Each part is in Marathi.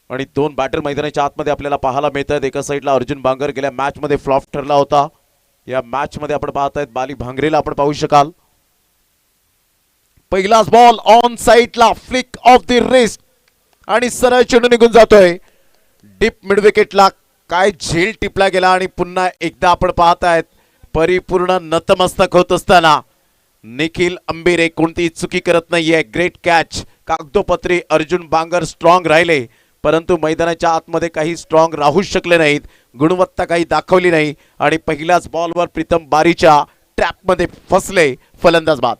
आणि दोन बॅटर मैदानाच्या आतमध्ये आपल्याला पाहायला मिळतात। एका साईडला अर्जुन बांगर गेल्या मॅच मध्ये फ्लॉप ठरला होता, या मॅच मध्ये आपण पाहतायत बाली भांगरेला आपण पाहू शकाल। पहिलाच बॉल ऑन साईडला फ्लिक ऑफ द रिस्ट आणि सरळ चेंडू निघून जातोय डीप मिड विकेटला। काय झेल टिपला गेला आणि पुन्हा एकदा आपण पाहतायत परिपूर्ण नतमस्तक होत असताना निखिल अंबिरे कोणती चुकी करत नाहीये। Great catch. कागदोपत्री अर्जुन बांगर स्ट्रॉंग राहिले, परंतु मैदानाच्या आतमध्ये काही स्ट्रॉंग राहू शकले नाहीत, गुणवत्ता काही दाखवली नाही आणि पहिल्याच बॉलवर प्रीतम बारीच्या ट्रॅपमध्ये फसले फलंदाज बाद।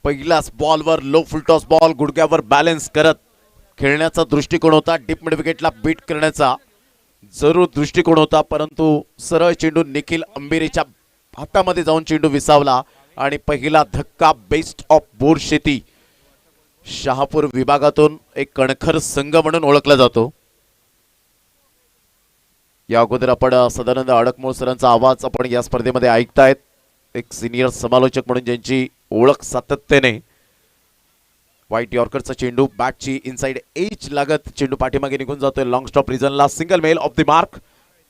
पहिल्याच बॉलवर लो फुलटॉस बॉल गुडघ्यावर बॅलन्स करत खेळण्याचा दृष्टिकोन होता, डीप मिड विकेटला बीट करण्याचा जरूर दृष्टिकोन होता, परंतु सरळ चेंडू निखिल अंबिरेच्या हातामध्ये जाऊन चेंडू विसावला आणि पहिला धक्का बेस्ट ऑफ बोर शेती शहापूर विभागातून एक कणखर संघ म्हणून ओळखला जातो। या अगोदर आपण सदानंद अडकमोळ सरांचा आवाज आपण या स्पर्धेमध्ये ऐकतायत, एक सिनियर समालोचक म्हणून ज्यांची ओळख सातत्याने। व्हाईट यॉर्करचा चेंडू बॅटची इनसाइड एज लागत चेंडू पाठीमागे निघून जातोय लॉंग स्टॉप रिजनला। Single mail off the mark.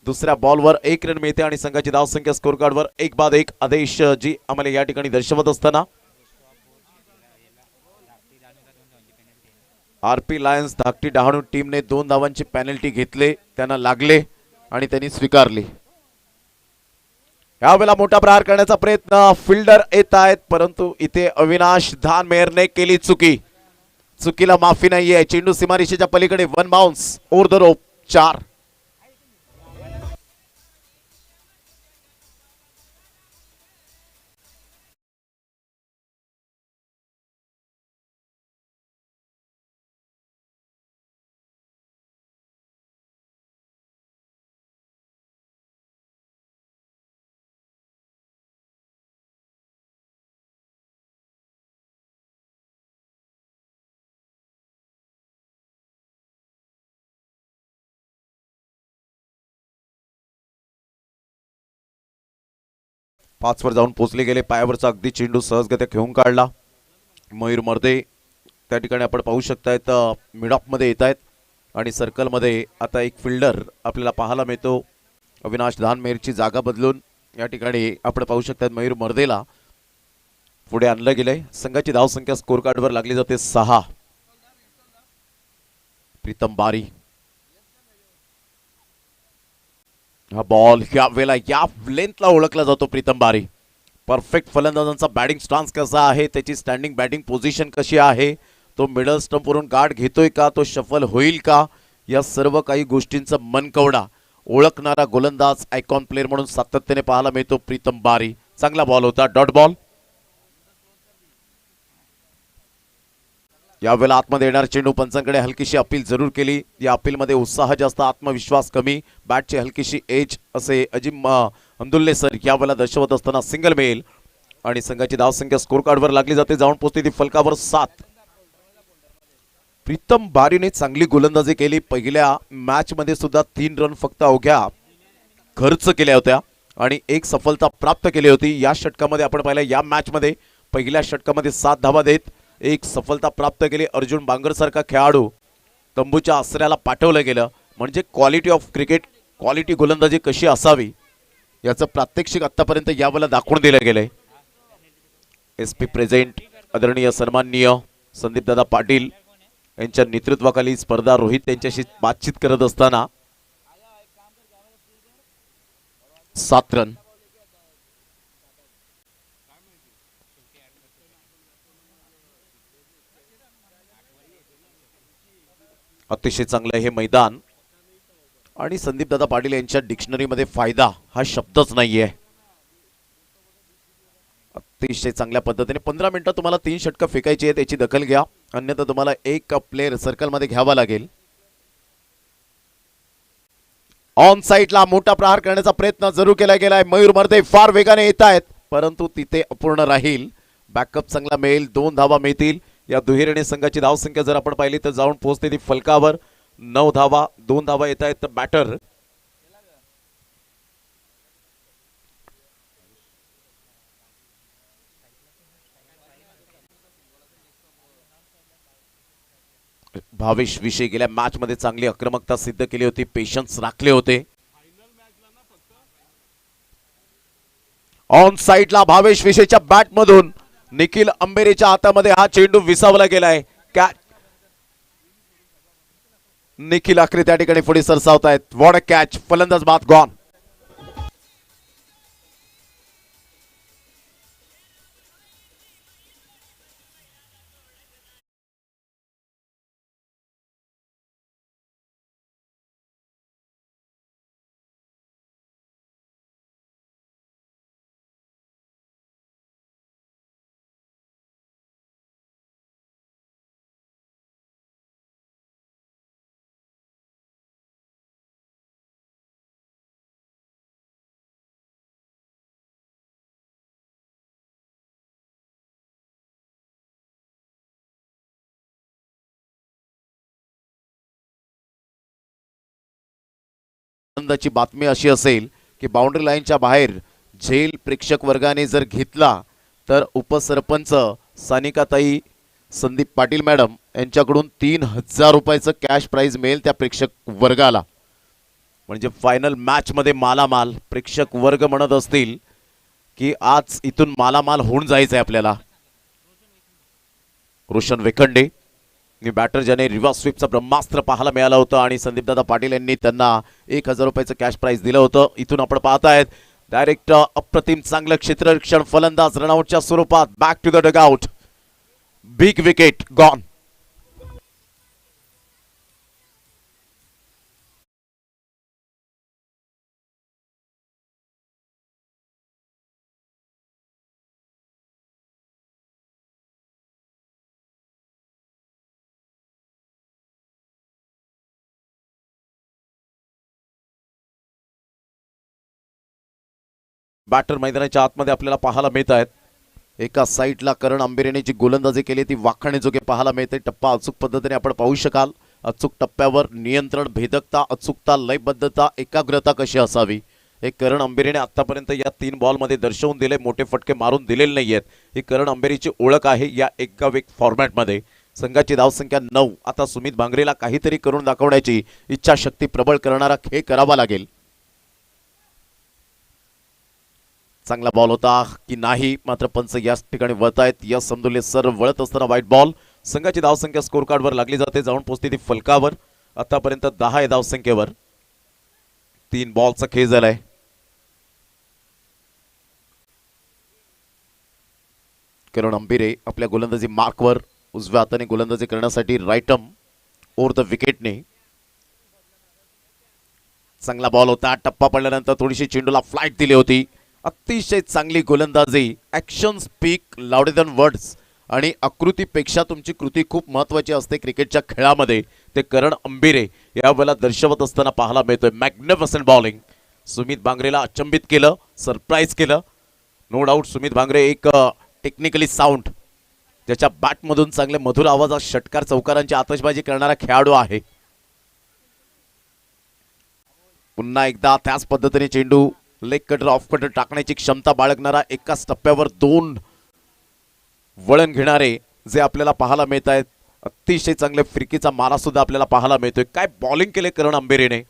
दुसऱ्या बॉलवर 1 रन मिळते आणि संघाची धावसंख्या स्कोर कार्डवर 1 बाद 1 आदेश जी आम्हाला या ठिकाणी दर्शवत असताना आरपी लायन्स धाकटी डहाणू टीमने 2 धावांची पेनल्टी घेतले, त्यांना लागले आणि त्यांनी स्वीकारली। यावेळेला मोठा प्रहार करण्याचा प्रयत्न फिल्डर येत आहेत, परंतु इथे अविनाश धानमेरने केली चुकी, चुकीला माफी नाहीये। चेंडू सीमारेषेच्या पलीकडे 1 बाउन्स ओव्हर द रोप 4। पाचवर जाऊन पोचले गेले, पायावरचा अगदी चेंडू सहजगत्या घेऊन काढला मयूर मर्दे। त्या ठिकाणी आपण पाहू शकतायत मिड ऑफ मध्ये येत आहेत आणि सर्कल मध्ये आता एक फिल्डर आपल्याला पाहायला मिळतो। अविनाश धानमेरची जागा बदलून या ठिकाणी आपण पाहू शकतात मयूर मर्देला पुढे आणलं गेलंय। संघाची धावसंख्या स्कोर कार्डवर लागली जाते 6। प्रीतम बारी हा बॉल या वेळेला या लेंथला ओळखला जातो प्रीतम बारी। परफेक्ट फलंदाजांचा बॅटिंग स्टान्स कसा आहे, त्याची स्टँडिंग बॅटिंग पोझिशन कशी आहे, तो मिडल स्टंप वरून गार्ड घेतोय का, तो शफल होईल का, या सर्व काही गोष्टींचा मनकवडा ओळखणारा गोलंदाज आयकॉन प्लेअर म्हणून सातत्याने पाहायला मिळतो प्रीतम बारी। चांगला बॉल होता, डॉट बॉल। यावेळेला आतमध्ये येणार चेंडू पंचांकडे हलकीशी अपील जरूर केली, या अपीलमध्ये उत्साह जास्त आत्मविश्वास कमी, बॅटची हलकीशी एज असे अजिम अब्दुल्ले सर यावेळेला दर्शवत असताना सिंगल मेल आणि संघाची धावसंख्या स्कोर कार्डवर लागली जाते, जाऊन पोहोचते ती फलकावर 7। प्रीतम बारीने चांगली गोलंदाजी केली, पहिल्या मॅच मध्ये सुद्धा 3 रन फक्त अवघ्या खर्च केल्या होत्या आणि एक सफलता प्राप्त केली होती। या षटकामध्ये आपण पाहिलं या मॅच मध्ये पहिल्या षटकामध्ये 7 धावा देत एक सफलता प्राप्त केली। अर्जुन बांगर सारखा खेळाडू तंबूच्या आसऱ्याला पाठवलं गेलं, म्हणजे क्वालिटी ऑफ क्रिकेट, क्वालिटी गोलंदाजी कशी असावी याचं प्रात्यक्षिक आतापर्यंत यावेळेला दाखवून दिलं गेलंय। एसपी प्रेझेंट आदरणीय सन्माननीय संदीप दादा पाटील यांच्या नेतृत्वाखाली स्पर्धा रोहित यांच्याशी बातचीत करत असताना 7 रन। अतिशय चांगलं हे मैदान आणि संदीप दादा पाटील यांच्या डिक्शनरीमध्ये फायदा हा शब्दच नाहीये। अतिशय चांगल्या पद्धतीने 15 मिनिटात तुम्हाला 3 षटकं फेकायची आहेत, याची दखल घ्या, अन्यथा तुम्हाला एक प्लेयर सर्कल मध्ये घ्यावा लागेल। ऑन साइडला मोठा प्रहार करण्याचा प्रयत्न जरूर केला गेलाय, मयूर मर्दे फार वेगाने येत आहेत, परंतु तिथे अपूर्ण राहील। बॅकअप चांगला मिळेल, 2 धावा मिळतील। या दुहेरीने संघाची धावसंख्या जर आपण पाहिली तर जाऊन पोहोचते ती फलकावर 9 धावा, 2 धावा येत आहेत बॅटर भावेश विषय गेल्या मॅच मध्ये चांगली आक्रमकता सिद्ध केली होती, पेशन्स राखले होते. ऑन साइडला भावेश विषयच्या बॅट मधून निखिल अंबेरेच्या हातामध्ये हा चेंडू विसावला गेलाय. कॅच निखिल आखरे त्या ठिकाणी पुढे सरसावतायत. व्हॉट अ कॅच, फलंदाज बाद गॉन. आनंदाची बातमी अशी असेल की बाउंड्री लाईनच्या बाहेर झेल प्रेक्षक वर्गाने जर घेतला तर उपसरपंच सानिकाताई संदीप पाटील मॅडम यांच्याकडून 3000 रुपयाचं कॅश प्राइज मिळेल त्या प्रेक्षक वर्गाला. म्हणजे फायनल मॅच मध्ये मालामाल प्रेक्षक वर्ग म्हणत असतील की आज इथून मालामाल होऊन जायचंय आपल्याला. रोशन वेखंडे बॅटर ज्याने रिव्हर्स स्वीपचं ब्रह्मास्त्र पाहायला मिळालं होतं आणि संदीपदादा पाटील यांनी त्यांना 1000 रुपयाचं कॅश प्राइज दिलं होतं. इथून आपण पाहतायत डायरेक्ट अप्रतिम चांगलं क्षेत्ररक्षण, फलंदाज रनआउटच्या स्वरूपात back to the dugout. Big wicket gone. Batter मैदानाच्या आतमध्ये आपल्याला पाहायला मिळत आहेत. एका साईडला करण अंबेरेने जी गोलंदाजी केली ती वाखाणीजोगे पाहायला मिळते. टप्पा अचूक पद्धतीने आपण पाहू शकाल. अचूक टप्प्यावर नियंत्रण, भेदकता, अचूकता, लयबद्धता, एकाग्रता कशी असावी हे करण अंबेरेने आतापर्यंत या 3 बॉलमध्ये दर्शवून दिले. मोठे फटके मारून दिलेले नाहीयेत. ही करण अंबेरीची ओळख आहे या एकावेक फॉर्मॅटमध्ये. संघाची धावसंख्या 9. आता सुमित भांगरेला काहीतरी करून दाखवण्याची इच्छाशक्ती प्रबळ करणारा खेळ करावा लागेल. चांगला बॉल होता की नाही, मात्र पंच याच ठिकाणी वळतायत. या समतुल्य सर वळत असताना वाईट बॉल. संघाची धावसंख्या स्कोर कार्डवर लागली जाते, जाऊन पोहोचते ती फलकावर. आतापर्यंत 10 आहे धावसंख्येवर. 3 बॉलचा खेळ झालाय. करण अंबिरे आपल्या गोलंदाजी मार्कवर उजव्या हाताने गोलंदाजी करण्यासाठी राईटम ओव्हर द विकेटने. चांगला बॉल होता. टप्पा पडल्यानंतर थोडीशी चेंडूला फ्लाईट दिली होती. अतिशय चांगली गोलंदाजी. Action speak louder than words. आणि आकृतीपेक्षा तुमची कृती खूप महत्त्वाची असते क्रिकेटच्या खेळामध्ये. ते करण अंबिरे यावेळेला दर्शवत असताना पाहायला मिळतोय. Magnificent bowling. सुमित भांगरेला अचंबित केलं, सरप्राईज केलं. नो डाऊट सुमित भांगरे एक टेक्निकली साऊंड, ज्याच्या बॅटमधून चांगले मधुर आवाजात षटकार चौकारांची आतषबाजी करणारा खेळाडू आहे. पुन्हा एकदा त्याच पद्धतीने चेंडू लेग कटर, ऑफ कटर टाकण्याची क्षमता बाळगणारा, एकाच टप्प्यावर 2 वळण घेणारे जे आपल्याला पाहायला मिळत आहेत. अतिशय चांगले फिरकीचा मारा सुद्धा आपल्याला पाहायला मिळतोय. काय बॉलिंग केले करण अंबेरेने.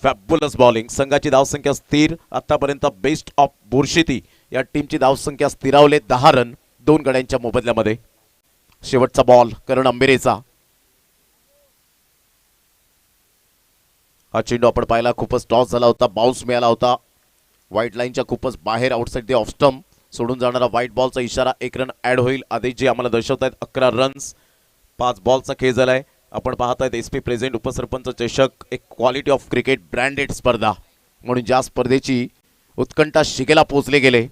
Fabulous bowling. संघाची धावसंख्या स्थिर. आतापर्यंत बेस्ट ऑफ बुरशीती या टीमची धावसंख्या स्थिरावले 10 रन 2 गड्यांच्या मोबदल्यामध्ये. शेवटचा बॉल करण अंबेरेचा. हा चेंडू आपण पाहिला, खूपच टॉस झाला होता, बाउन्स मिळाला होता. व्हाईट लाईनच्या खूपच बाहेर आउटसाइड द ऑफ स्टंप सोडून जाणारा व्हाईट बॉलचा इशारा. 1 रन ऍड होईल. आदेश जे आम्हाला दर्शवत आहेत 11 रन्स. 5 बॉलचा खेळ झालाय. आपण पाहतायत एसपी प्रेझेंट उपसरपंच चषक, एक क्वालिटी ऑफ क्रिकेट ब्रँडेड स्पर्धा म्हणून ज्या स्पर्धेची उत्कंठा शिगेला पोहोचले गेले.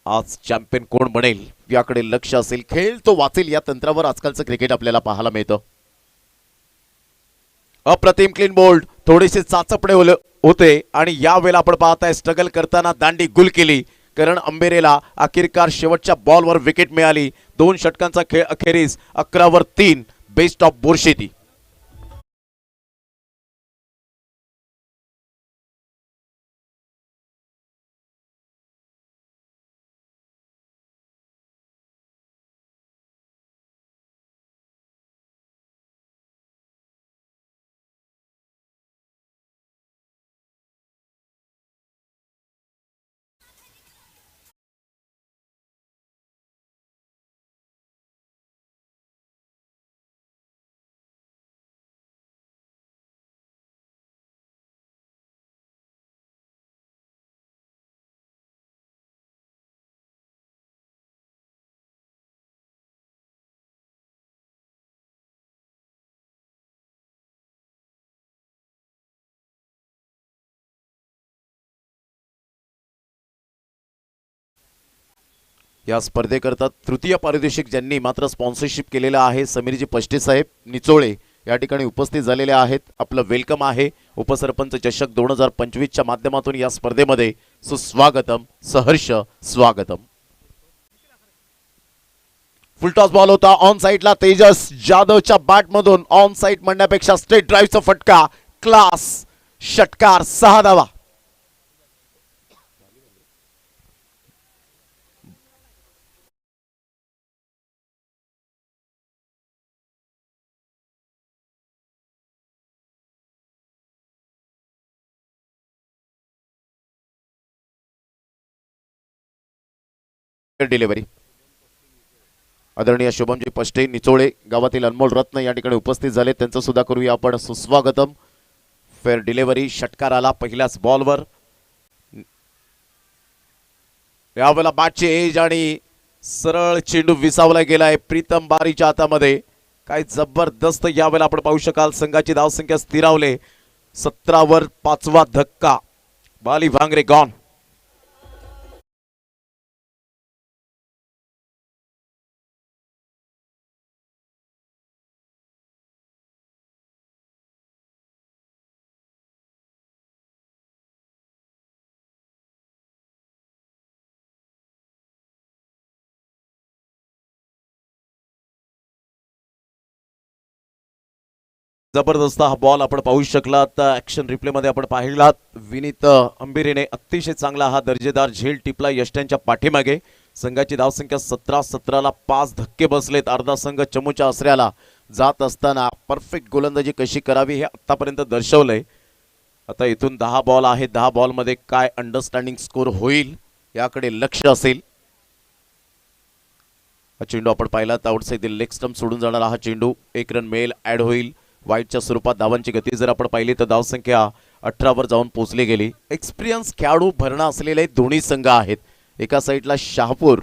आज चॅम्पियन कोण बनेल याकडे लक्ष असेल. खेळ तो वाचेल या तंत्रावर आजकालचं क्रिकेट आपल्याला पाहायला मिळतं. अप्रतिम क्लीन बोल्ड. थोडेसे चाचपणे होते आणि यावेळेला आपण पाहताय स्ट्रगल करताना दांडी गुल केली. करण अंबेरेला अखेरकार शेवटच्या बॉलवर विकेट मिळाली. 2 षटकांचा खेळ अखेरीस 11 वर 3. Best of Borsheti. या स्पर्धेकरता तृतीय पारितोषिक ज्यांनी मात्र स्पॉन्सरशिप केलेलं आहे समीरजी पष्टे साहेब निचोळे या ठिकाणी उपस्थित झालेले आहेत. आपलं वेलकम आहे. उपसरपंच चषक 2025च्या माध्यमातून या स्पर्धेमध्ये सुस्वागतम, सहर्ष स्वागतम. फुलटॉस बॉल होता ऑन साइडला. तेजस जाधवच्या बॅटमधून ऑन साइड म्हणण्यापेक्षा स्ट्रेट ड्राईव्हचा फटका. क्लास षटकार, 6 धावा. डिलिव्हरी. आदरणीय शुभमजी पष्टे निचोळे गावातील अनमोल रत्न या ठिकाणी उपस्थित झाले. त्यांचं सुद्धा करूया आपण सुस्वागतम. फेअर डिलिव्हरी, षटकार आला पहिल्याच बॉलवर. यावेळेला बॅटची एज आणि सरळ चेंडू विसावला गेलाय प्रीतम बारीच्या हातामध्ये. काय जबरदस्त यावेळेला आपण पाहू शकाल. संघाची धावसंख्या स्थिरावले. 17 वर 5वा धक्का. बाली भांगरे गॉन. जबरदस्त हा बॉल आपण पाहू शकलात. ऍक्शन रिप्ले मध्ये आपण पाहिलात. विनीत अंबिरेने अतिशय चांगला हा दर्जेदार झेल टिपला यष्ट्यांच्या पाठीमागे. संघाची धावसंख्या 17-17ला 5 धक्के बसलेत. अर्धा संघ चमूच्या आसऱ्याला जात असताना परफेक्ट गोलंदाजी कशी करावी हे आतापर्यंत दर्शवलंय. आता इथून 10 बॉल आहेत. 10 बॉलमध्ये काय अंडरस्टँडिंग स्कोर होईल याकडे लक्ष असेल. हा चेंडू आपण पाहिला आउटसाइड लेग स्टंप सोडून जाणारा हा चेंडू. 1 रन मेल ऍड होईल. वाईटच्या स्वरूपात धावांची गती जर आपण पाहिली तर धावसंख्या 18वर जाऊन पोहोचली गेली. एक्सपिरियन्स खेळाडू भरणा असलेले दोन्ही संघ आहेत. एका साईडला शहापूर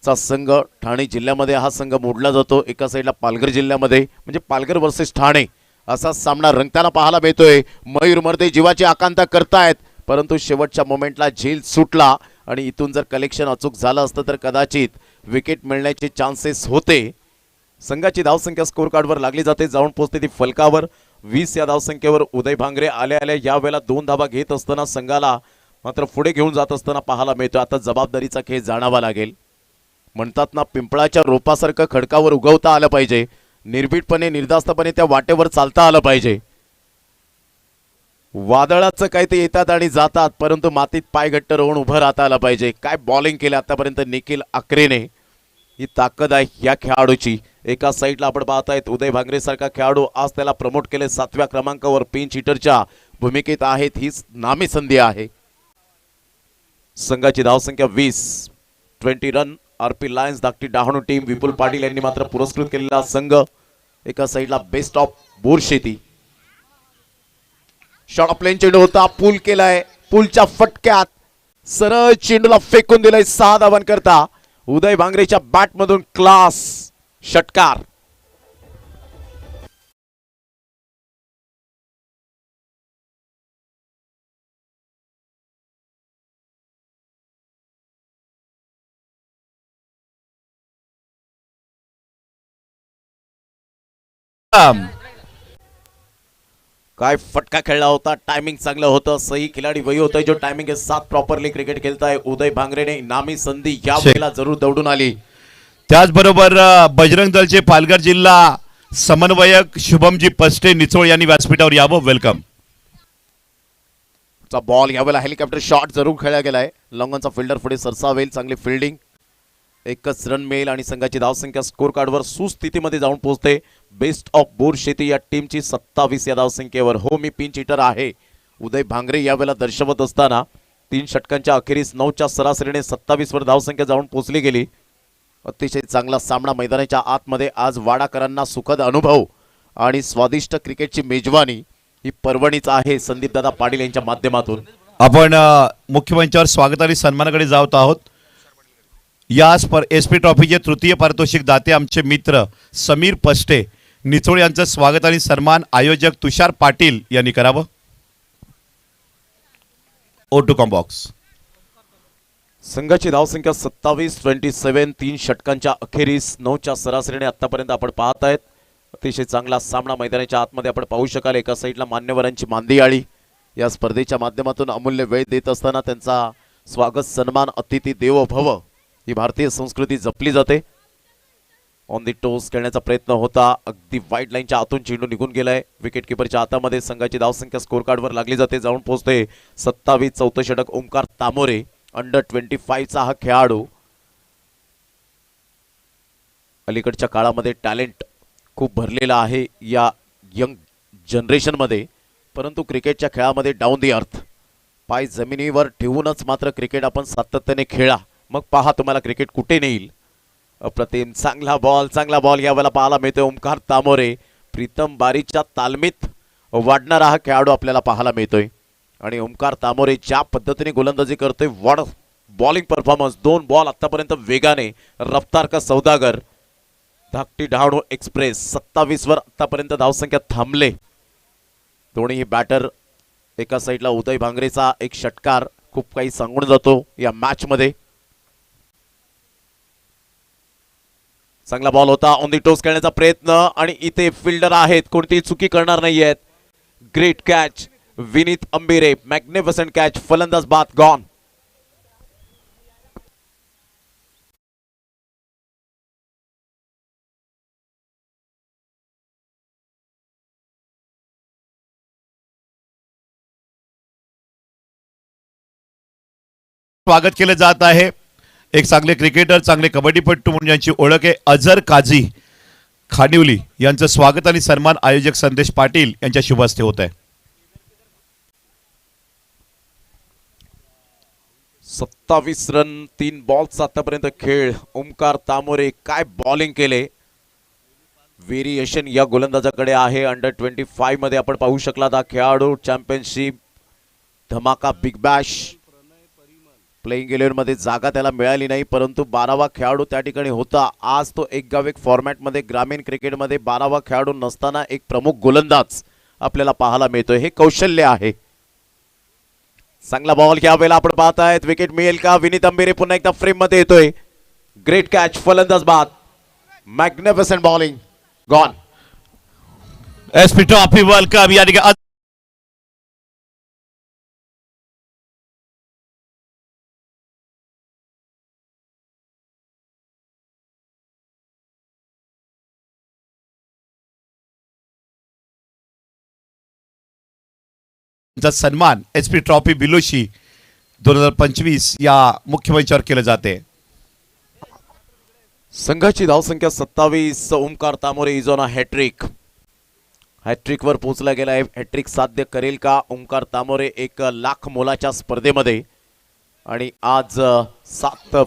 चा संघ ठाणे जिल्ह्यामध्ये हा संघ मोडला जातो. एका साईडला पालघर जिल्ह्यामध्ये म्हणजे पालघर वर्सेस ठाणे असा सामना रंगताना पाहायला मिळतोय. मयूर मर्दे जीवाची आकांक्षा करतायत परंतु शेवटच्या मोमेंटला झेल सुटला आणि इथून जर कलेक्शन अचूक झालं असतं तर कदाचित विकेट मिळण्याचे चान्सेस होते. संघाची धावसंख्या स्कोर कार्डवर लागली जाते. जाऊन पोहोचते ती फलकावर. 20 या धावसंख्येवर उदय भांगरे आल्या यावेळेला 2 धावा घेत असताना संघाला मात्र पुढे घेऊन जात असताना पाहायला मिळतो. आता जबाबदारीचा खेळ जाणावा लागेल. म्हणतात ना पिंपळाच्या रोपासारखं खडकावर उगवता आलं पाहिजे. निर्भीडपणे निर्धास्तपणे त्या वाटेवर चालता आलं पाहिजे. वादळाचं काय ते येतात आणि जातात परंतु मातीत पाय घट्ट रोवून उभं राहता आलं पाहिजे. काय बॉलिंग केलं आतापर्यंत निखिल आकरेने. ही ताकद आहे या खेळाडूची. एका साईडला आपण पाहतायत उदय भांगरे सारखा खेळाडू आज त्याला प्रमोट केले 7व्या क्रमांकावर पिंच हिटरच्या भूमिकेत आहेत. हीच नामी संधी आहे. संघाची धावसंख्या 20 रन. आरपी लायन्स धाकटी डहाणू टीम विपुल पाटील यांनी मात्र पुरस्कृत केलेला संघ. एका साईडला बेस्ट ऑफ बोरशेती. शॉर्ट प्लेन चेंडू होता. पूल केलाय. पूलच्या फटक्यात सरळ चेंडूला फेकून दिलाय 6 धावांकरता. उदय भांगरेच्या बॅटमधून क्लास षटकार. काय फटका खेळला होता, टायमिंग चांगलं होतं, सही खिलाडी वही होतं जो टायमिंग के साथ प्रॉपरली क्रिकेट खेळताय उदय भांगरेने. नामी संधी या वेळेला जरूर दौडून आली. त्याचबरोबर बजरंग दलचे पालघर जिल्हा समन्वयक शुभमजी पस्टे निचोळ यांनी व्यासपीठावर यावं. वेलकम. चा बॉल यावेळेला हेलिकॉप्टर शॉट जरूर खेळला गेलाय. लॉंगॉनचा फिल्डर पुढे सरसावेल, चांगली फिल्डिंग, एकच रन मिळेल आणि संघाची धावसंख्या स्कोर कार्डवर सुस्थितीमध्ये जाऊन पोहोचते. बेस्ट ऑफ बोर शेती या टीमची 27 या धावसंख्येवर. हो मी पिंच हिटर आहे उदय भांगरे यावेळेला दर्शवत असताना 3 षटकांच्या अखेरीस 9च्या सरासरीने 27 वर धावसंख्या जाऊन पोहोचली गेली. अतिशय चांगला सामना मैदानाच्या आतमध्ये. आज वाडाकरांना सुखद अनुभव आणि स्वादिष्ट क्रिकेटची मेजवानी ही पर्वणीच आहे संदीपदादा पाटील यांच्या माध्यमातून. आपण मुख्य मंचावर स्वागत आणि सन्मानाकडे जात आहोत. या एसपी ट्रॉफीचे तृतीय पारितोषिक दाते आमचे मित्र समीर पस्टे निचोळ यांचं स्वागत आणि सन्मान आयोजक तुषार पाटील यांनी करावं. Over to comm box. संघाची धावसंख्या 27-27. 3 षटकांच्या अखेरीस 9च्या सरासरीने आतापर्यंत आपण पाहत आहेत. अतिशय चांगला सामना मैदानाच्या आतमध्ये आपण पाहू शकाल. एका साईडला मान्यवरांची मांदी आळी या स्पर्धेच्या माध्यमातून अमूल्य वेळ देत असताना त्यांचा स्वागत सन्मान अतिथी देवो भव ही भारतीय संस्कृती जपली जाते. ऑन दी टोस खेळण्याचा प्रयत्न होता, अगदी वाईट लाईनच्या आतून चेंडू निघून गेलाय. विकेट किपरच्या हातामध्ये संघाची धावसंख्या स्कोर कार्डवर लागली जाते, जाऊन पोहोचते 27. चौथं षटक ओमकार तामोरे अंडर 25 चा हा खेळाडू. अलीकडच्या काळामध्ये टॅलेंट खूप भरलेला आहे या यंग जनरेशन मध्ये, परंतु क्रिकेटच्या खेळामध्ये डाऊन दी अर्थ पाय जमिनीवर ठेवूनच मात्र क्रिकेट आपण सातत्याने खेळा, मग पहा तुम्हाला क्रिकेट कुठे नेईल. अप्रतिम चांगला बॉल यावेळेला पाहायला मिळतोय. ओमकार तामोरे प्रीतम बारीच्या तालमीत वाढणारा हा खेळाडू आपल्याला पाहायला मिळतोय. आणि ओमकार तामोरे ज्या पद्धतीने गोलंदाजी करतोय, वॉड बॉलिंग परफॉर्मन्स. 2 बॉल आतापर्यंत वेगाने, रफ्तार का सौदागर, धाकटी डहाणू एक्सप्रेस. 27 वर आतापर्यंत धावसंख्या थांबले. दोन्ही बॅटर. एका साईडला उदय भांगरेचा एक षटकार खूप काही सांगून जातो या मॅच मध्ये. चांगला बॉल होता, ऑन दी टोस खेळण्याचा प्रयत्न आणि इथे फिल्डर आहेत, कोणतीही चुकी करणार नाहीयेत. Great catch Vineet Ambire, magnificent catch. फलंदाज बाद, गॉन. स्वागत केलं जात आहे. एक चांगले क्रिकेटर, चांगले कबड्डीपट्टू म्हणून ज्यांची ओळख आहे अझर काझी खानिवली यांचं स्वागत आणि सन्मान आयोजक संदेश पाटील यांच्या शुभ हस्ते होत आहे. 27 रन, 3 बॉल्स आतापर्यंत खेळ. ओमकार तामोरे काय बॉलिंग केले. व्हेरिएशन या गोलंदाजाकडे आहे. अंडर 25 मध्ये आपण पाहू शकला हा खेळाडू. चॅम्पियनशिप धमाका बिग बॅश प्लेइंग 11 मध्ये जागा त्याला मिळाली नाही, परंतु 12वा खेळाडू त्या ठिकाणी होता. आज तो एक गाव एक फॉर्मॅट मध्ये ग्रामीण क्रिकेटमध्ये 12वा खेळाडू नसताना एक प्रमुख गोलंदाज आपल्याला पाहायला मिळतोय. हे कौशल्य आहे. चांगला बॉल या वेळेला आपण पाहत आहेत. विकेट मिळेल का. विनीत अंबिरे पुन्हा एकदा फ्रेम मध्ये येतोय. ग्रेट कॅच, फलंदाज बाद, magnificent bowling, gone. SP trophy world cup यानी कि सन्मान एसपी ट्रॉफी बिलोशी 2025 या मुख्य मंचावर केलं जाते. संघाची धावसंख्या 27. Omkar Tamore is on a hat-trick. Hat-trick वर पोहोचला गेला आहे. हॅट्रिक साध्य करेल का ओमकार तामोरे 1 लाख मोलाच्या स्पर्धेमध्ये. आणि आज 7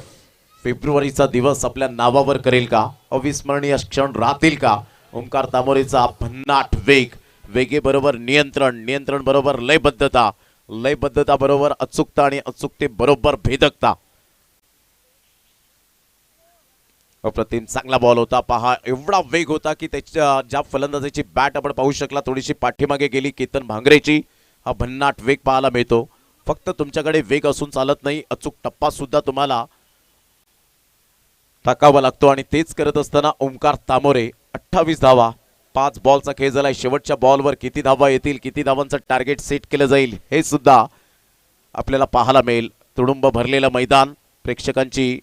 फेब्रुवारीचा दिवस आपल्या नावावर करेल का. अविस्मरणीय क्षण राहतील का. ओमकार तामोरेचा भन्नाट वेग, वेगे बरोबर नियंत्रण, नियंत्रण बरोबर लयबद्धता, लयबद्धता बरोबर अचूकता आणि अचूकते बरोबर भेदकता. अप्रतिम चांगला बॉल होता. पहा एवढा वेग होता की त्याच्या ज्या फलंदाजाची बॅट आपण पाहू शकला थोडीशी पाठीमागे गेली केतन भांगरेची. हा भन्नाट वेग पाहायला मिळतो. फक्त तुमच्याकडे वेग असून चालत नाही, अचूक टप्पा सुद्धा तुम्हाला टाकावा लागतो. आणि तेच करत असताना ओमकार तामोरे 28 धावा 5 बॉलचा खेळ झालाय. शेवटच्या बॉलवर किती धावा येतील, किती धावांचं टार्गेट सेट केलं जाईल हे सुद्धा आपल्याला पाहायला मिळेल. तुडुंब भरलेलं मैदान, प्रेक्षकांची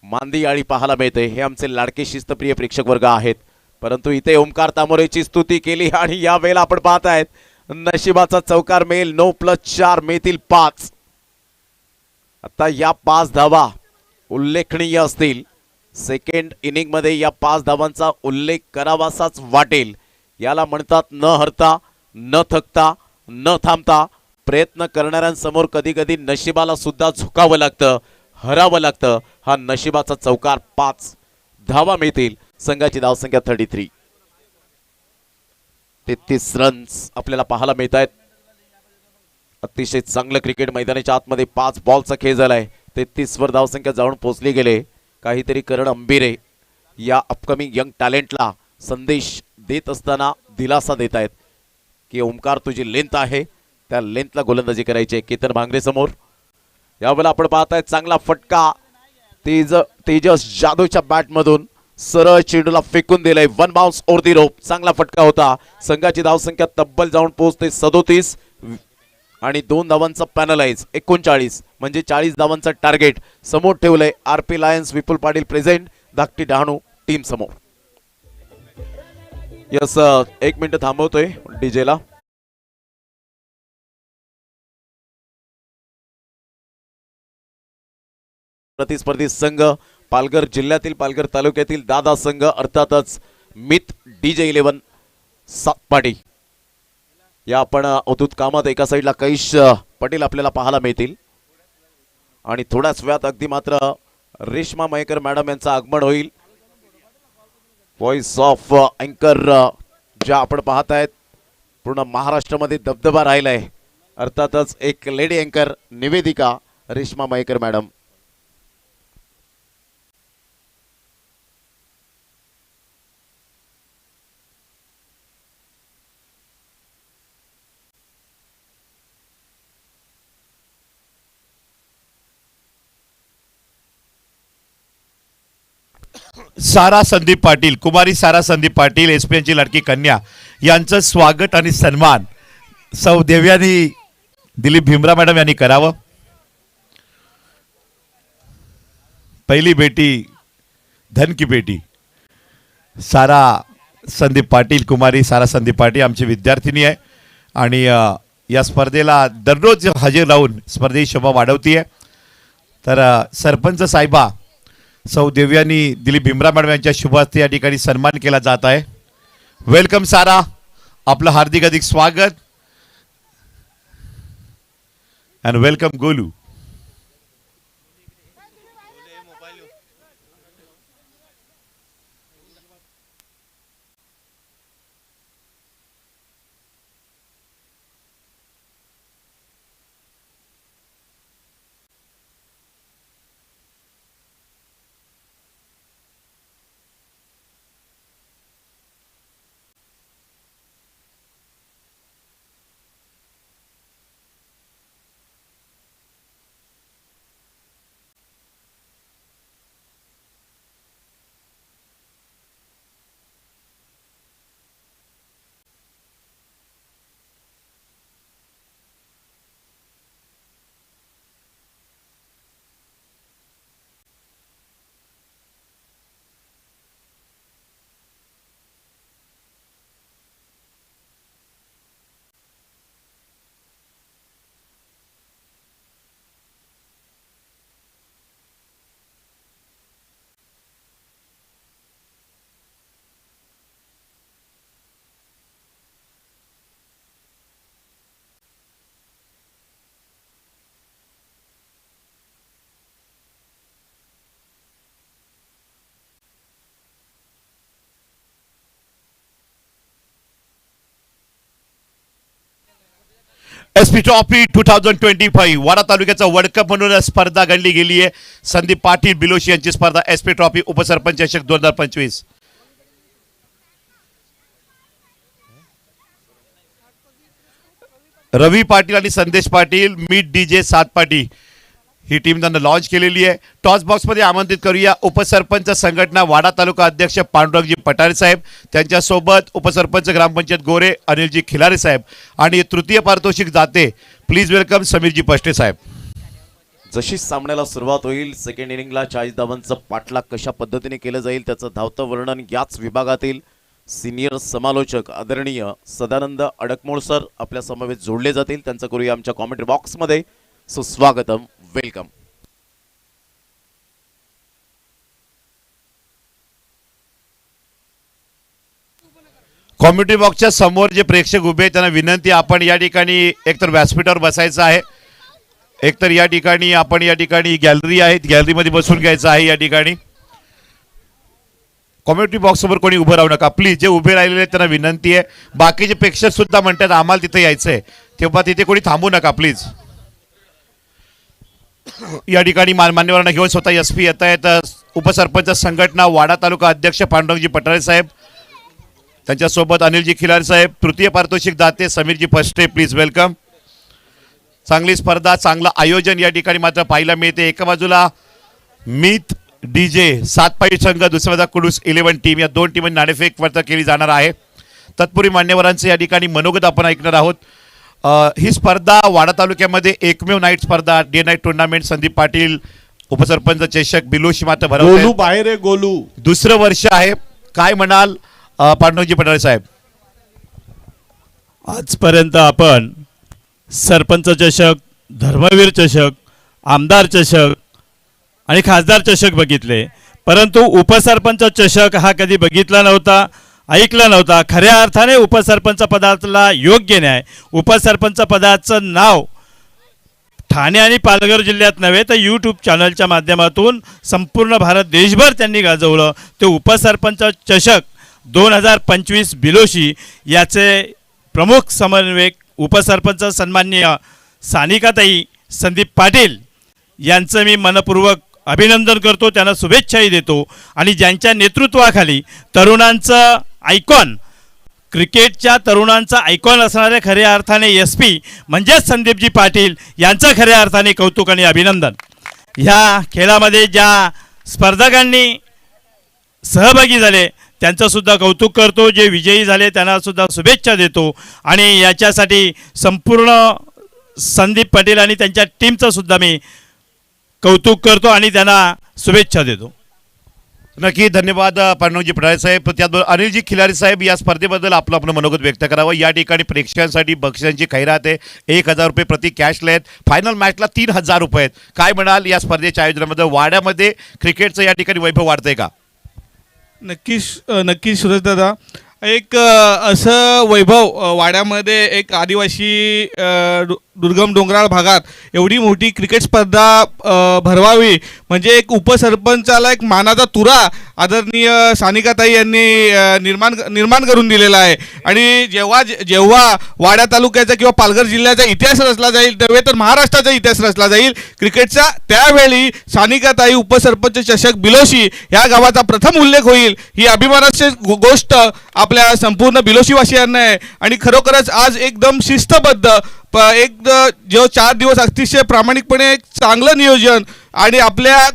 मांदी आळी पाहायला मिळते. हे आमचे लाडके शिस्तप्रिय प्रेक्षक वर्ग आहेत. परंतु इथे ओमकार तामोरेची स्तुती केली आणि या वेळेला आपण पाहत आहेत नशिबाचा चौकार मिळेल. 9+4 मिळतील 5. आता या 5 धावा उल्लेखनीय असतील. सेकंड इनिंग मध्ये या 5 धावांचा उल्लेख करावासाच वाटेल. याला म्हणतात न हरता, न थकता, न थांबता. प्रयत्न करणाऱ्यांसमोर कधी कधी नशिबाला सुद्धा झुकावं लागतं, हरावं लागतं. हा नशिबाचा चौकार. 5 धावा मिळतील. संघाची धावसंख्या 33. 33 रन्स आपल्याला पाहायला मिळत आहेत. अतिशय चांगलं क्रिकेट मैदानाच्या आतमध्ये 5 बॉलचा खेळ झालाय. 33 वर धावसंख्या जाऊन पोहोचली गेले. काहीतरी करण अंबिरे या अपकमिंग यंग टॅलेंटला संदेश देत असताना दिलासा देत आहेत की ओमकार तुझी लेंथ आहे, त्या लेंथला गोलंदाजी करायची आहे. केतन भांगरे समोर. यावेळेला आपण पाहताय चांगला फटका तेजस जाधवच्या बॅटमधून सरळ चेंडूला फेकून दिलाय. 1 बाउन्स ओव्हर दी रोप. चांगला फटका होता. संघाची धावसंख्या तब्बल जाऊन पोहोचते 37 आणि 2 धावांचा पॅनलाइज. 39 म्हणजे 40 धावांचा टार्गेट समोर ठेवलंय. RP lions Vipul Patil present, धाकटी डहाणू टीम समोर. यस 1 मिनिट थांबवतोय डीजेला. प्रतिस्पर्धी संघ पालघर जिल्ह्यातील, पालघर तालुक्यातील दादा संघ अर्थातच मित DJ11 सातपाडी. या आपण अवधूत कामात एका साईडला कैश पटेल आपल्याला पाहायला मिळतील आणि थोड्याच वेळात अगदी मात्र रेश्मा मयेकर मॅडम यांचं आगमन होईल. व्हॉइस ऑफ अँकर ज्या आपण पाहत आहेत पूर्ण महाराष्ट्रामध्ये दबदबा राहिलाय. अर्थातच एक लेडी अँकर निवेदिका रेश्मा मयेकर मॅडम. सारा संदीप पाटील, कुमारी सारा संदीप पाटील, एसपीएनची लाडकी कन्या यांचं स्वागत आणि सन्मान सौ देवयानी दिलीप भीमराव मॅडम यांनी करावं. पहिली बेटी धन की बेटी सारा संदीप पाटील, कुमारी सारा संदीप पाटील आमची विद्यार्थिनी आहे आणि या स्पर्धेला दररोज हजर राहून स्पर्धेची शोभा वाढवतीये. तर सरपंच साहेबा सौ देवयानी दिलीप भीमराव मॅडम यांच्या शुभ हस्ते या ठिकाणी सन्मान केला जात आहे. वेलकम सारा, आपलं हार्दिक अधिक स्वागत. And welcome Golu. SP trophy 2025 वाडा तालुक्याचा वर्ल्ड कप म्हणून स्पर्धा घडली गेली आहे. संदीप पाटील बिलोशी यांची स्पर्धा एसपी ट्रॉफी उपसरपंच चषक 2025. रवी पाटील आणि संदेश पाटील, मीट DJ सातपाटी ही टीम त्यांना लॉन्च केलेली आहे. टॉस बॉक्समध्ये आमंत्रित करूया उपसरपंच संघटना वाडा तालुका अध्यक्ष पांडुरंगजी पठारे साहेब, त्यांच्यासोबत उपसरपंच ग्रामपंचायत गोरे अनिलजी खिलारे साहेब आणि तृतीय पारितोषिक दाते प्लीज वेलकम समीरजी पष्टे साहेब. जशी सामन्याला सुरुवात होईल सेकंड इनिंगला 40 धावांचं पाठलाग कशा पद्धतीने केलं जाईल त्याचं धावतं वर्णन याच विभागातील सिनियर समालोचक आदरणीय सदानंद अडकमोळ सर आपल्या समवेत जोडले जातील. त्यांचं करूया आमच्या कॉमेंट्री बॉक्समध्ये. सुस्वागतम, वेलकम. कॉमेंट्री बॉक्सच्या समोर जे प्रेक्षक उभे आहेत त्यांना विनंती, आपण या ठिकाणी एकतर व्यासपीठावर बसायचं आहे, एकतर या ठिकाणी आपण या ठिकाणी गॅलरी आहे गॅलरीमध्ये बसून घ्यायचं आहे. या ठिकाणी कॉमेंट्री बॉक्स समोर कोणी उभं राहू नका प्लीज. जे उभे राहिलेले आहेत त्यांना विनंती आहे. बाकीचे प्रेक्षक सुद्धा म्हणतात आम्हाला तिथे यायचं आहे, तेव्हा तिथे कोणी थांबू नका प्लीज. या ठिकाणी मान्यवरांना घेऊन स्वतः SP येत आहेत उपसरपंच संघटना वाडा तालुका अध्यक्ष पांडुरंगजी पठारे साहेब, त्यांच्यासोबत अनिलजी खिलारे साहेब, तृतीय पारितोषिक दाते समीरजी पष्टे प्लीज वेलकम. चांगली स्पर्धा, चांगलं आयोजन या ठिकाणी मात्र पाहायला मिळते. एका बाजूला मीत DJ 7 पायी संघ, दुसऱ्या बाजूला कुडूस 11 टीम, या दोन टीम नाणेफेक स्पर्धा केली जाणार आहे. तत्पूर्वी मान्यवरांचं या ठिकाणी मनोगत आपण ऐकणार आहोत. ही स्पर्धा वाडा तालुक्यामध्ये एकमेव नाईट स्पर्धा day night tournament Sandeep Patil उपसरपंच चषक बिलोशी मात्र गोलू बाहेर आहे, गोलू दुसरं वर्ष आहे. काय म्हणाल पांडुरंगजी पठारे साहेब? आजपर्यंत आपण सरपंच चषक, धर्मवीर चषक, आमदार चषक आणि खासदार चषक बघितले, परंतु उपसरपंच चषक हा कधी बघितला नव्हता, ऐकला नव्हता. खऱ्या अर्थाने उपसरपंच पदाला योग्य न्याय, उपसरपंच पदाचं नाव ठाणे आणि पालघर जिल्ह्यात नव्हे तर यूट्यूब चॅनलच्या माध्यमातून संपूर्ण भारत देशभर त्यांनी गाजवलं. ते उपसरपंच चषक 2025 बिलोशी याचे प्रमुख समन्वयक उपसरपंच सन्माननीय सानिकाताई संदीप पाटील यांचं मी मनपूर्वक अभिनंदन करतो, त्यांना शुभेच्छाही देतो. आणि ज्यांच्या नेतृत्वाखाली तरुणांचं आयकॉन, क्रिकेटच्या तरुणांचा आयकॉन असणारे खऱ्या अर्थाने SP म्हणजेच संदीपजी पाटील यांचं खऱ्या अर्थाने कौतुक आणि अभिनंदन. ह्या खेळामध्ये ज्या स्पर्धकांनी सहभागी झाले त्यांचं सुद्धा कौतुक करतो, जे विजयी झाले त्यांना सुद्धा शुभेच्छा देतो. आणि याच्यासाठी संपूर्ण संदीप पाटील आणि त्यांच्या टीमचं सुद्धा मी कौतुक करतो आणि त्यांना शुभेच्छा देतो. नक्की धन्यवाद पांडुरंगजी पठारे साहेब. त्याचबरोबर अनिलजी खिलारे साहेब या स्पर्धेबद्दल आपलं मनोगत व्यक्त करावं. या ठिकाणी प्रेक्षकांसाठी बक्षिसांची खैरात आहे, 1000 रुपये प्रति कॅश आहेत. फायनल मॅचला 3000 रुपये आहेत. काय म्हणाल या स्पर्धेच्या आयोजनामध्ये? वाड्यामध्ये क्रिकेटचं या ठिकाणी वैभव वाढतंय का? नक्कीच सुरेश दादा, एक असं वैभव वाड्यामध्ये एक आदिवासी दुर्गम डोंगराळ भागात एवढी मोठी क्रिकेट स्पर्धा भरवावी म्हणजे एक उपसरपंचाला एक मानाचा तुरा आदरणीय सानिकाताई यांनी निर्माण करून दिलेला आहे. आणि जेव्हा वाडा तालुक्याचा किंवा पालघर जिल्ह्याचा इतिहास रचला जाईल नव्हे तर महाराष्ट्राचा इतिहास रचला जाईल क्रिकेटचा, त्यावेळी सानिकाताई उपसरपंच चषक बिलोशी या गावाचा प्रथम उल्लेख होईल. ही अभिमानाची गोष्ट आपल्या संपूर्ण बिलोशीवासियांना आहे. आणि खरोखरच आज एकदम शिस्तबद्ध जो 4 दिवस अतिशय प्रामाणिकपणे एक चांगलं नियोजन आणि आपल्या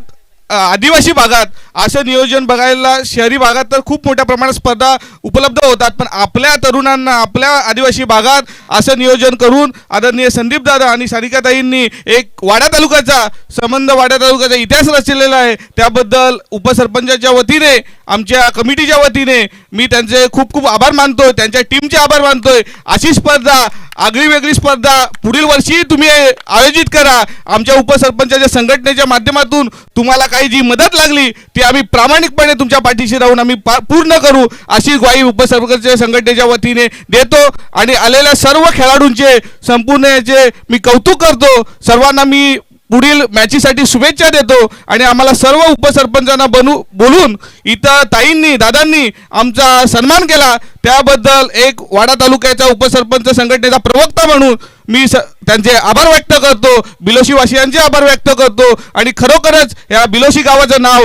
आदिवासी भागात असं नियोजन बघायला शहरी भागात तर खूप मोठ्या प्रमाणात स्पर्धा उपलब्ध होतात, पण आपल्या तरुणांना आपल्या आदिवासी भागात असं नियोजन करून आदरणीय संदीप दादा आणि सानिकाताईंनी एक वाडा तालुक्याचा संबंध, वाडा तालुक्याचा इतिहास रचलेला आहे. त्याबद्दल उपसरपंचाच्या वतीने, आमच्या कमिटीच्या वतीने मी त्यांचे खूप खूप आभार मानतोय, त्यांच्या टीमचे आभार मानतोय. अशी स्पर्धा, आगळी वेगळी स्पर्धा पुढील वर्षी तुम्ही आयोजित करा. आमच्या उपसरपंचाच्या संघटनेच्या माध्यमातून तुम्हाला काही जी मदत लागली ती आम्ही प्रामाणिकपणे तुमच्या पाठीशी राहून आम्ही पूर्ण करू अशी ग्वाही उपसरपंच संघटनेच्या वतीने देतो. आणि आलेल्या सर्व खेळाडूंचे संपूर्ण याचे मी कौतुक करतो. सर्वांना मी पुढील मॅचीसाठी शुभेच्छा देतो. आणि आम्हाला सर्व उपसरपंचांना बोलून इथं ताईंनी, दादांनी आमचा सन्मान केला त्याबद्दल एक वाडा तालुक्याचा उपसरपंच संघटनेचा प्रवक्ता म्हणून मी त्यांचे आभार व्यक्त करतो, बिलोशीवासियांचे आभार व्यक्त करतो. आणि खरोखरच या बिलोशी गावाचं नाव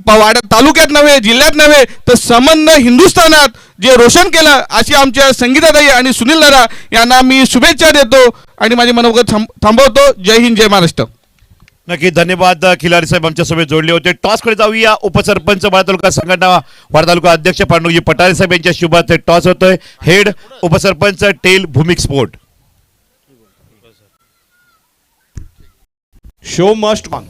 वाडा तालुक्यात नव्हे, जिल्ह्यात नव्हे तर संबंध हिंदुस्थानात जे रोशन केलं अशी आमच्या संगीताताई आणि सुनील दादा यांना मी शुभेच्छा देतो आणि माझे मनोगत थांबवतो. जय हिंद, जय महाराष्ट्र. नक्की धन्यवाद खिलारी साहेब आमच्या सोबत जोडले होते. टॉसकडे जाऊया. उपसरपंच वाडा तालुका संघटना वाडा तालुका अध्यक्ष पांडुजी पटारे साहेब यांच्या शुभ हस्ते टॉस होतोय. हेड उपसरपंच टेल भूमिक स्पोर्ट. Show must on.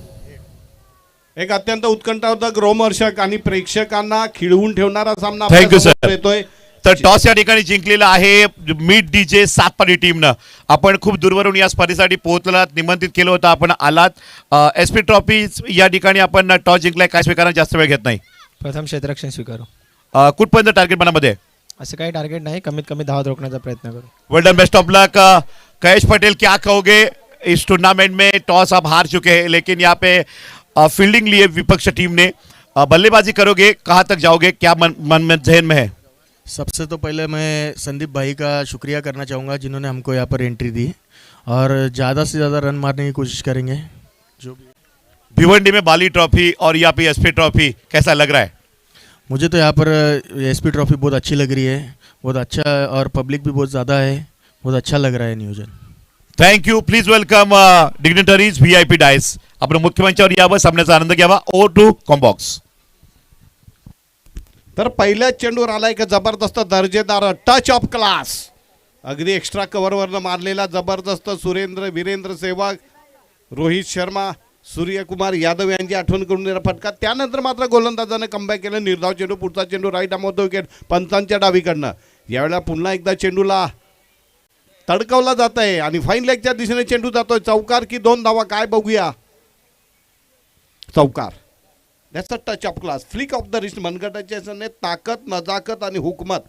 एक अत्यंत उत्कंठावर्धक रोमहर्षक आणि प्रेक्षकांना खिळवून ठेवणारा सामना Thank you, आपल्यासमोर sir. येतोय. तर टॉस या ठिकाणी जिंकलेला आहे मीट डीजे सातपाडी टीमनं. आपण खूप दूरवरून या स्पर्धेसाठी पोहोचलात, निमंत्रित केलं होतं, आपण आलात. SP ट्रॉफी या ठिकाणी आपण टॉस जिंकलाय. काय स्वीकारणं जास्त वेळ घेत नाही. प्रथम क्षेत्ररक्षण स्वीकारू. कुठपर्यंत टार्गेट मनामध्ये? असं काही टार्गेट नाही, कमीत कमी धावा रोखण्याचा प्रयत्न करू. वेल डन, बेस्ट ऑफ लक. कयेश पटेल, क्या कहोगे इस टूर्नामेंट में? टॉस आप हार चुके हैं, लेकिन यहाँ पे फील्डिंग लिए विपक्ष टीम ने. बल्लेबाजी करोगे, कहाँ तक जाओगे, क्या मन में जहन में है? सबसे तो पहले मैं संदीप भाई का शुक्रिया करना चाहूँगा जिन्होंने हमको यहाँ पर एंट्री दी, और ज़्यादा से ज़्यादा रन मारने की कोशिश करेंगे. जो भी भिवंडी में बाली ट्रॉफी और यहाँ पे SP ट्रॉफी, कैसा लग रहा है? मुझे तो यहाँ पर SP ट्रॉफी बहुत अच्छी लग रही है, बहुत अच्छा, और पब्लिक भी बहुत ज़्यादा है, बहुत अच्छा लग रहा है नियोजन. Thank you. Please welcome dignitaries VIP dais. आपण मुख्य मंचावर यावं, सामन्याचा आनंद घ्यावा. Over to comm box. तर पहिल्याच चेंडूवर आला एक जबरदस्त दर्जेदार टच ऑफ क्लास, अगदी एक्स्ट्रा कव्हरवरनं मारलेला जबरदस्त वीरेंद्र सेहवाग, रोहित शर्मा, सूर्यकुमार यादव यांची आठवण करून देणारा फटका. त्यानंतर मात्र गोलंदाजाने कमबॅक केलं. निर्धाव चेंडू, पुढचा चेंडू राईट आर्म विकेट पंचांच्या डावीकडनं. यावेळेला पुन्हा एकदा चेंडूला तडकवला जात आहे आणि फाईन लेगच्या दिशेने चेंडू जातोय. चौकार की 2 धावा, काय बघूया. चौकार. That's a touch of class. Flick off the wrist. मनगटाच्या याने ताकद, नजाकत आणि हुकमत,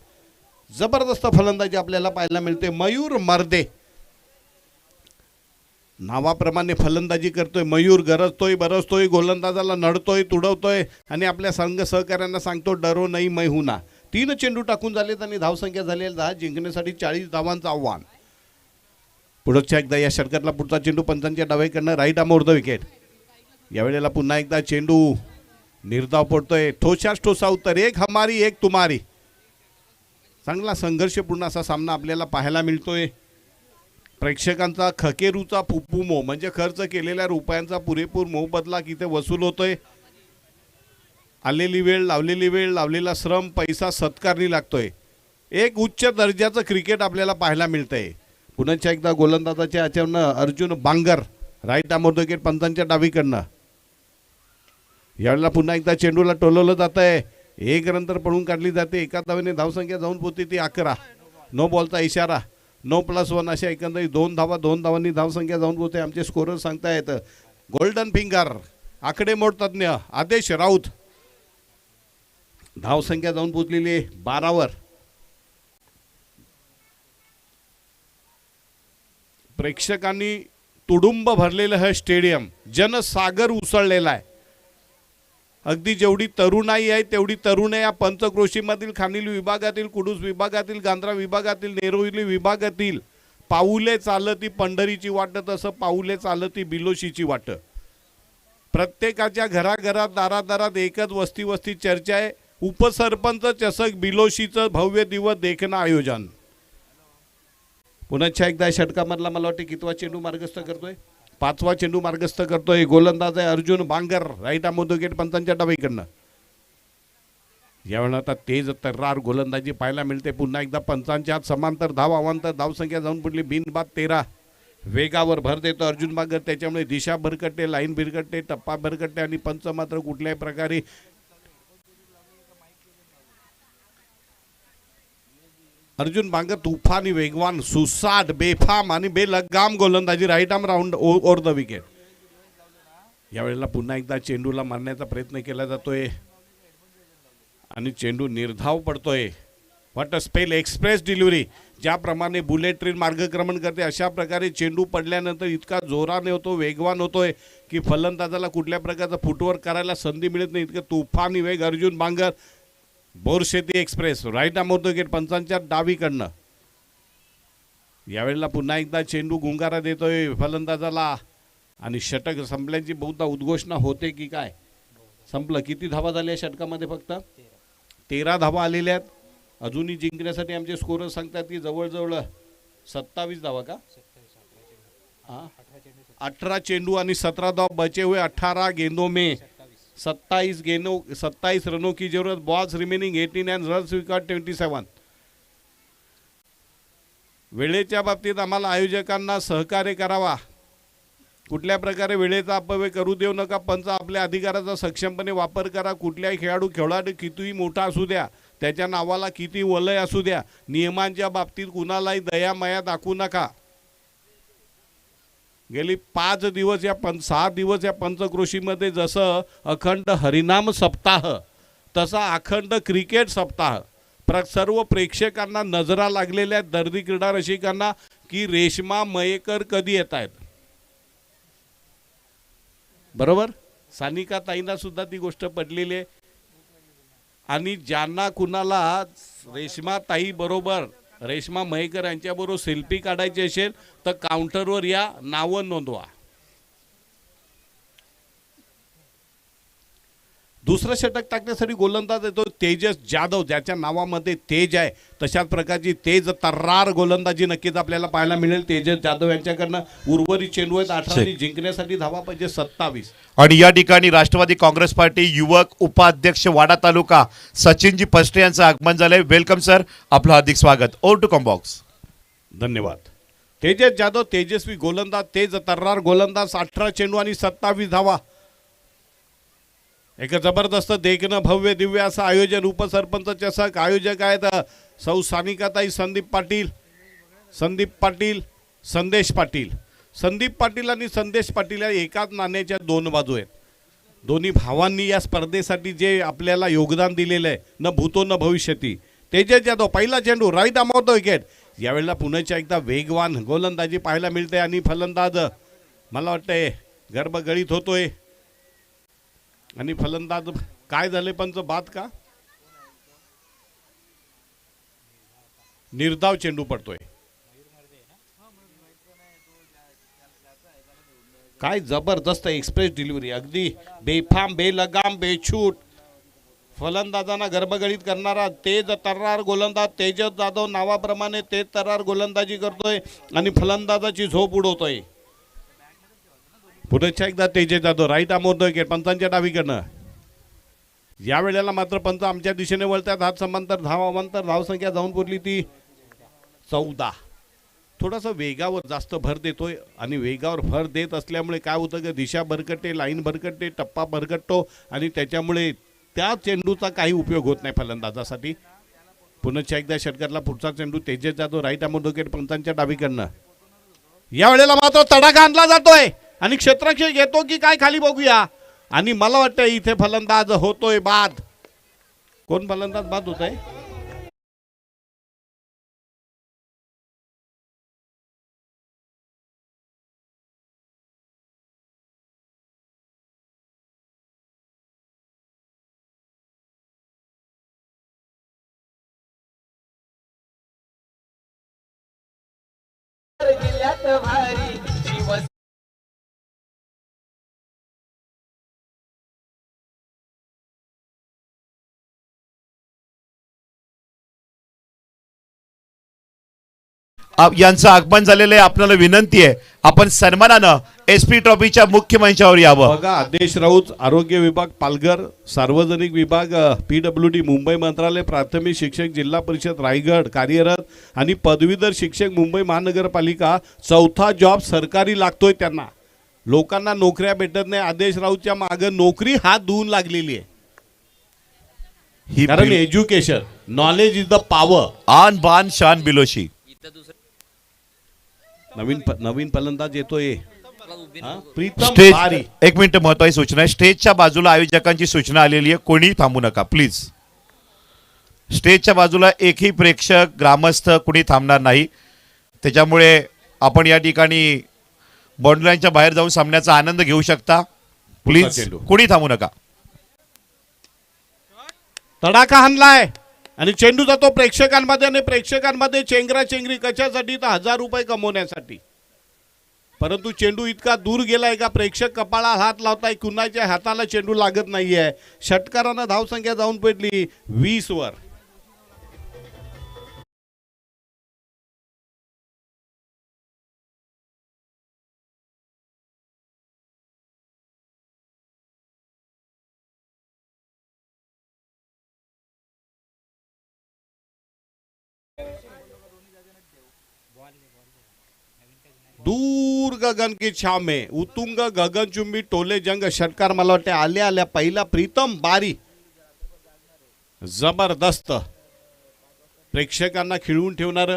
जबरदस्त फलंदाजी आपल्याला पाहायला मिळते. मयूर मर्दे नावाप्रमाणे फलंदाजी करतोय. मयूर गरजतोय, बरसतोय, गोलंदाजाला नडतोय, तुडवतोय आणि आपल्या संघ सहकाऱ्यांना सांगतो डरो नाही मै हुना. 3 चेंडू टाकून झालेत आणि धावसंख्या झाली 10. जिंकण्यासाठी 40 धावांचं आव्हान. पुढच्या एकदा या षटकातला पुढचा चेंडू पंचांच्या डावीकडनं राईट आर्म द विकेट. यावेळेला पुन्हा एकदा चेंडू निर्धाव पडतोय. ठोसास ठोसा उत्तर, एक हमारी एक तुम्हारी. चांगला संघर्षपूर्ण असा सामना आपल्याला पाहायला मिळतोय. प्रेक्षकांचा खकेरूचा फुफ्फुमो म्हणजे खर्च केलेल्या रुपयांचा पुरेपूर मोबदला किती वसूल होतोय. आलेली वेळ, लावलेला श्रम, पैसा सत्कारणी लागतोय. एक उच्च दर्जाचं क्रिकेट आपल्याला पाहायला मिळतंय. पुन्हा एकदा गोलंदाजाच्या याच्यावरनं Arjun Bangar, right arm wicket पंचांच्या डावीकडनं. यावेळेला पुन्हा एकदा चेंडूला टोलवलं जात आहे. 1 रन तर पळून काढली जाते. एका धावेने धावसंख्या जाऊन पोहोचते ती 11. नो बॉलचा इशारा, 9+1 अशा एकंदरीत 2 धावांनी धावसंख्या जाऊन पोहोचते. आमचे स्कोरर सांगतायत गोल्डन फिंगर आकडेमोड तज्ज्ञ आदेश राऊत. धावसंख्या जाऊन पोहोचलेली आहे 12वर. प्रेक्षकांनी तुडुंब भरलेलं हे स्टेडियम, जनसागर उसळलेला आहे. अगदी जेवढी तरुणाई आहे तेवढी तरुण आहे या पंचक्रोशीमधील, खानिल विभागातील, कुडूस विभागातील, गांद्रा विभागातील, नेरोली विभागातील. पाऊले चालती पंढरीची वाट, तसं पाऊले चालती बिलोशीची वाट. प्रत्येकाच्या घराघरात, दारादारात एकच वस्ती चर्चा आहे. उपसरपंच चषक बिलोशीचं भव्य दिवस देखणं आयोजन. पुन्हा एकदा षटकामधला मला वाटते कितवा चेंडू मार्गस्थ करतोय? 5वा चेंडू मार्गस्थ करतोय. गोलंदाज आहे Arjun Bangar, right arm wicket पंचांच्या डावीकडनं. यावेळेला आता तेज तर्रार गोलंदाजी पाहायला मिळते. पुन्हा एकदा पंचांच्या हात समांतर धाव, अवांतर धावसंख्या जाऊन पडली बिनबाद 13. वेगावर भर देतो अर्जुन बांगर, त्याच्यामुळे दिशा भरकटते, लाईन भरकटते, टप्पा भरकटते आणि पंच मात्र कुठल्याही प्रकारे अर्जुन बांगर तुफानी वेगवान, सुसाट, बेफाम आणि बेलगाम गोलंदाजी, right arm round over the wicket. यावेळेला पुन्हा एकदा चेंडूला मारण्याचा प्रयत्न केला जातोय आणि चेंडू निर्धाव पडतोय. What a spell, express delivery. ज्याप्रमाणे बुलेट ट्रेन मार्गक्रमण करते अशा प्रकारे चेंडू पडल्यानंतर इतका जोराने होतो, वेगवान होतोय की फलंदाजाला कुठल्या प्रकारचा फुटवर्क करायला संधी मिळत नाही. इतकं तुफानी वेग Arjun Bangar, Borsheti express, right arm wicket पंचांच्या डावीकडनं. यावेळेला पुन्हा एकदा चेंडू गुंगारा देतोय फलंदाजाला आणि षटक संपल्याची बहुधा उद्घोषणा होते की काय? संपलं. किती धावा झाल्या षटकामध्ये? फक्त 13 धावा आलेल्या आहेत. अजूनही जिंकण्यासाठी आमचे स्कोरर सांगतात की जवळजवळ 27 धावा का 18 चेंडू आणि 17 धाव बचे हुए 18 गेंदों में 27 रनों की जरूरत. Balls remaining 18 end runs wicket 27. वेळेच्या बाबतीत आम्हाला आयोजकांना सहकार्य करावा. कुठल्या प्रकारे वेळेचा अपव्यय करू देऊ नका. पंच आपल्या अधिकाराचा सक्षमपणे वापर करा. कुठल्याही खेळाडू कितीही मोठा असू द्या, त्याच्या नावाला किती वलय असू द्या, नियमांच्या बाबतीत कुणालाही दयामाया दाखवू नका. गेली 6 दिवस या पंचक्रोशीमध्ये जसं अखंड हरिनाम सप्ताह तसा अखंड क्रिकेट सप्ताह सर्व प्रेक्षकांना नजरा लागलेल्या दर्दी क्रीडा रसिकांना की रेश्मा मयेकर कधी येत आहेत. बरोबर, सानिका ताईंना सुद्धा ती गोष्ट पडलेली आहे. आणि ज्यांना कुणाला रेश्मा ताई बरोबर, रेश्मा मयेकर यांच्याबरोबर सेल्फी काढायची असेल तर काउंटरवर या, नावं नोंदवा. दुसरं षटक टाकण्यासाठी गोलंदाज येतो तेजस जाधव, ज्याच्या नावामध्ये तेज आहे. तशाच प्रकारची तेज तर्रार गोलंदाजी नक्कीच आपल्याला पाहायला मिळेल तेजस जाधव यांच्याकडनं. उर्वरित चेंडू आहेत 18 जिंकण्यासाठी धावा पाहिजे 27. आणि या ठिकाणी राष्ट्रवादी काँग्रेस पार्टी युवक उपाध्यक्ष वाडा तालुका सचिनजी पस्टे यांचं आगमन झालंय. वेलकम सर, आपलं हार्दिक स्वागत. Over to comm box. धन्यवाद. तेजस जाधव तेजस्वी गोलंदाज, तेज तर्रार गोलंदाज, 18 चेंडू आणि 27 धावा. एक जबरदस्त देखणं भव्य दिव्य असं आयोजन. उपसरपंच चषक आयोजक आहेत सौ सानिकाताई संदीप पाटील, संदेश पाटील. संदीप पाटील आणि संदेश पाटील या एकाच नाण्याच्या दोन बाजू आहेत. दोन्ही भावांनी या स्पर्धेसाठी जे आपल्याला योगदान दिलेलं आहे, न भूतो न भविष्यती. तेजस जाधव पहिला चेंडू राईट अमाउंट विकेट. यावेळेला पुन्हा एकदा वेगवान गोलंदाजी पाहायला मिळते आणि फलंदाज मला वाटतंय गर्भगळीत होतोय. आणि फलंदाज काय झाले पंच, बाद का निर्धाव चेंडू पडतोय. काय जबरदस्त एक्सप्रेस डिलिव्हरी, अगदी बेफाम बेलगाम बेछूट फलंदाजांना गर्भगळीत करणारा तेज तर्रार गोलंदाज तेजस जाधव नावाप्रमाणे तेज तर्रार गोलंदाजी करतोय आणि फलंदाजाची झोप उडवतोय. पुढच्या एकदा तेजस जाधव राईट आमोर विकेट पंचांच्या डावीकडनं. या वेळेला मात्र पंच आमच्या दिशेने वळतात. हात समांतर धावांतर धावसंख्या जाऊन पुरली ती 14. थोडासा वेगावर जास्त भर देतोय आणि वेगावर भर देत असल्यामुळे काय होतं की दिशा भरकटते, लाईन भरकटते, टप्पा भरकटतो आणि त्याच्यामुळे त्या चेंडूचा काही उपयोग होत नाही फलंदाजासाठी. पुन्हा एकदा षटकातला पुढचा चेंडू तेजस जाधव राईट आमोर विकेट पंचांच्या डावीकडनं. या वेळेला मात्र तडाखा आणला जातोय आणि क्षेत्ररक्षक येतो की काय खाली बघूया. आणि मला वाटतं इथे फलंदाज होतोय बाद. कोण फलंदाज बाद होत आहे? यांचं आगमन झालेलं आहे. आपल्याला विनंती आहे आपण सन्मानानं एसपी ट्रॉफीच्या मुख्य मंचावर यावं. बघा, आदेश राऊत आरोग्य विभाग पालघर, सार्वजनिक विभाग PWD मुंबई मंत्रालय, प्राथमिक शिक्षक जिल्हा परिषद रायगड कार्यरत आणि पदवीधर शिक्षक मुंबई महानगरपालिका. चौथा जॉब सरकारी लागतोय त्यांना. लोकांना नोकऱ्या भेटत नाही. आदेश राऊतच्या मागे नोकरी हात धुवून लागलेली आहे. ही कारण education knowledge is the power. आन बान शान बिलोशी. नवीन फलंदाज येतोय प्रीतम स्टेज बारी. एक मिनिट, महत्वाची सूचना आहे. स्टेजच्या बाजूला आयोजकांची सूचना आलेली आहे, कोणी थांबू नका प्लीज. स्टेजच्या बाजूला एकही प्रेक्षक ग्रामस्थ कुणी थांबणार नाही. त्याच्यामुळे आपण या ठिकाणी बाउंड्रीच्या बाहेर जाऊन सामन्याचा आनंद घेऊ शकता. प्लीज कुणी थांबू नका. तडाखा हाणलाय आणि चेंडू जातो प्रेक्षकांमध्ये आणि प्रेक्षकांमध्ये चेंगरा चेंगरी कशासाठी तर 1000 रुपये कमवण्यासाठी. परंतु चेंडू इतका दूर गेलाय का प्रेक्षक कपाळा हात लावताय, कुणाच्या हाताला चेंडू लागत नाहीये. षटकारानं धावसंख्या जाऊन पडली 20 वर. दूर गगन की छाव में उतुंग गगनचुंबी टोले जंग षटकार मला वाटते आल्या आल्या पहिला प्रीतम बारी जबरदस्त प्रेक्षकांना खिळवून ठेवणार.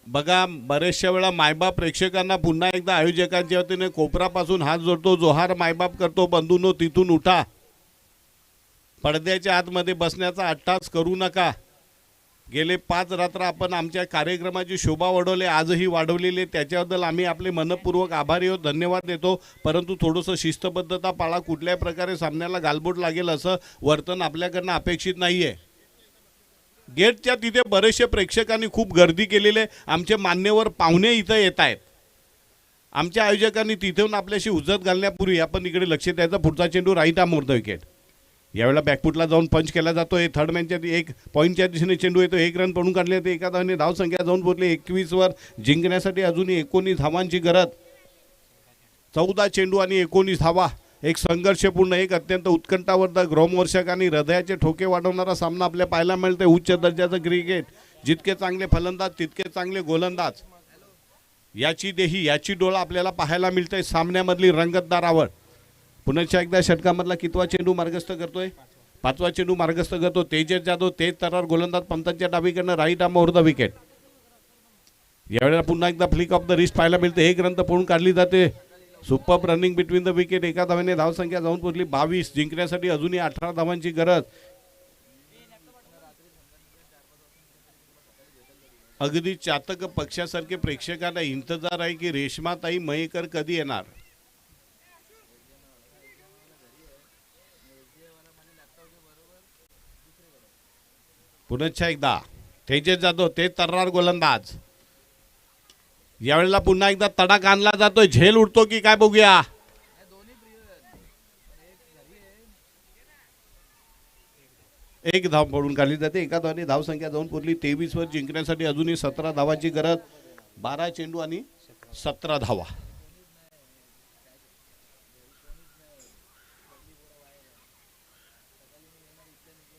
बघा बरेचशा वेळा मायबाप प्रेक्षकांना पुन्हा एकदा आयोजकांच्या वतीने कोपरापासून हात जोडतो, जोहार मायबाप करतो, बंधूंनो तिथून उठा, पडद्याच्या आतमध्ये बसण्याचा अट्टास करू नका. गेले 5 रात्र आपण आमच्या कार्यक्रमाची शोभा वाढवली, आजही वाढवलेली, त्याच्याबद्दल आम्ही आपले मनपूर्वक आभारी आहोत, धन्यवाद देतो. परंतु थोडंसं शिस्तबद्धता पाळा. कुठल्याही प्रकारे सामन्याला गालबोट लागेल असं वर्तन आपल्याकडनं अपेक्षित नाहीये. गेटच्या तिथे बरेचसे प्रेक्षकांनी खूप गर्दी केलेली आहे. आमचे मान्यवर पाहुणे इथं येत आहेत. आमच्या आयोजकांनी तिथून आपल्याशी उजत घालण्यापूर्वी आपण इकडे लक्ष द्यायचं. पुढचा चेंडू right arm more the wicket. यावेळेला बॅकफुटला जाऊन पंच केला जातोय. थर्ड मॅनच्या 1 पॉईंटच्या दिशेने चेंडू येतो. 1 रन पडून काढले ते. एका धावाने धावसंख्या जाऊन पोहोचली 21 वर. जिंकण्यासाठी अजूनही 19 धावांची गरज. 14 चेंडू आणि 19 धावा. एक संघर्षपूर्ण, एक अत्यंत उत्कंठावर्धक, रोमवर्षक आणि हृदयाचे ठोके वाढवणारा सामना आपल्याला पाहायला मिळते. उच्च दर्जाचं क्रिकेट. जितके चांगले फलंदाज तितके चांगले गोलंदाज. याची देही याची डोळा आपल्याला पाहायला मिळते सामन्यामधली रंगतदारावर. पुन्हा एकदा षटकामधला कितवा चेंडू मार्गस्थ करतोय? 5वा चेंडू मार्गस्थ करतो तेजस जाधव. तेज तरार गोलंदाज पंतांच्या डावीकडनं right arm over the wicket. यावेळेला पुन्हा एकदा फ्लिक ऑफ द रिस्ट पाहायला मिळते. 1 रन तर पळून काढली जाते. Super running between the wicket. एका धावाने धावसंख्या जाऊन पोहोचली 22. जिंकण्यासाठी अजूनही 18 धावांची गरज. अगदी चातक पक्षासारखे प्रेक्षकांना इंतजार आहे की रेश्माताई मयेकर कधी येणार. पुन्हा एकदा तेजस जाधव. ते तर्रार गोलंदाज. यावेळेला पुन्हा एकदा तडाख आणला जातोय. झेल उडतो की काय बघूया. एक धाव पडून काढली जाते. एका धावाने धावसंख्या जाऊन पोहोचली 23 वर. जिंकण्यासाठी अजूनही 17 धावांची गरज. 12 चेंडू आणि 17 धावा.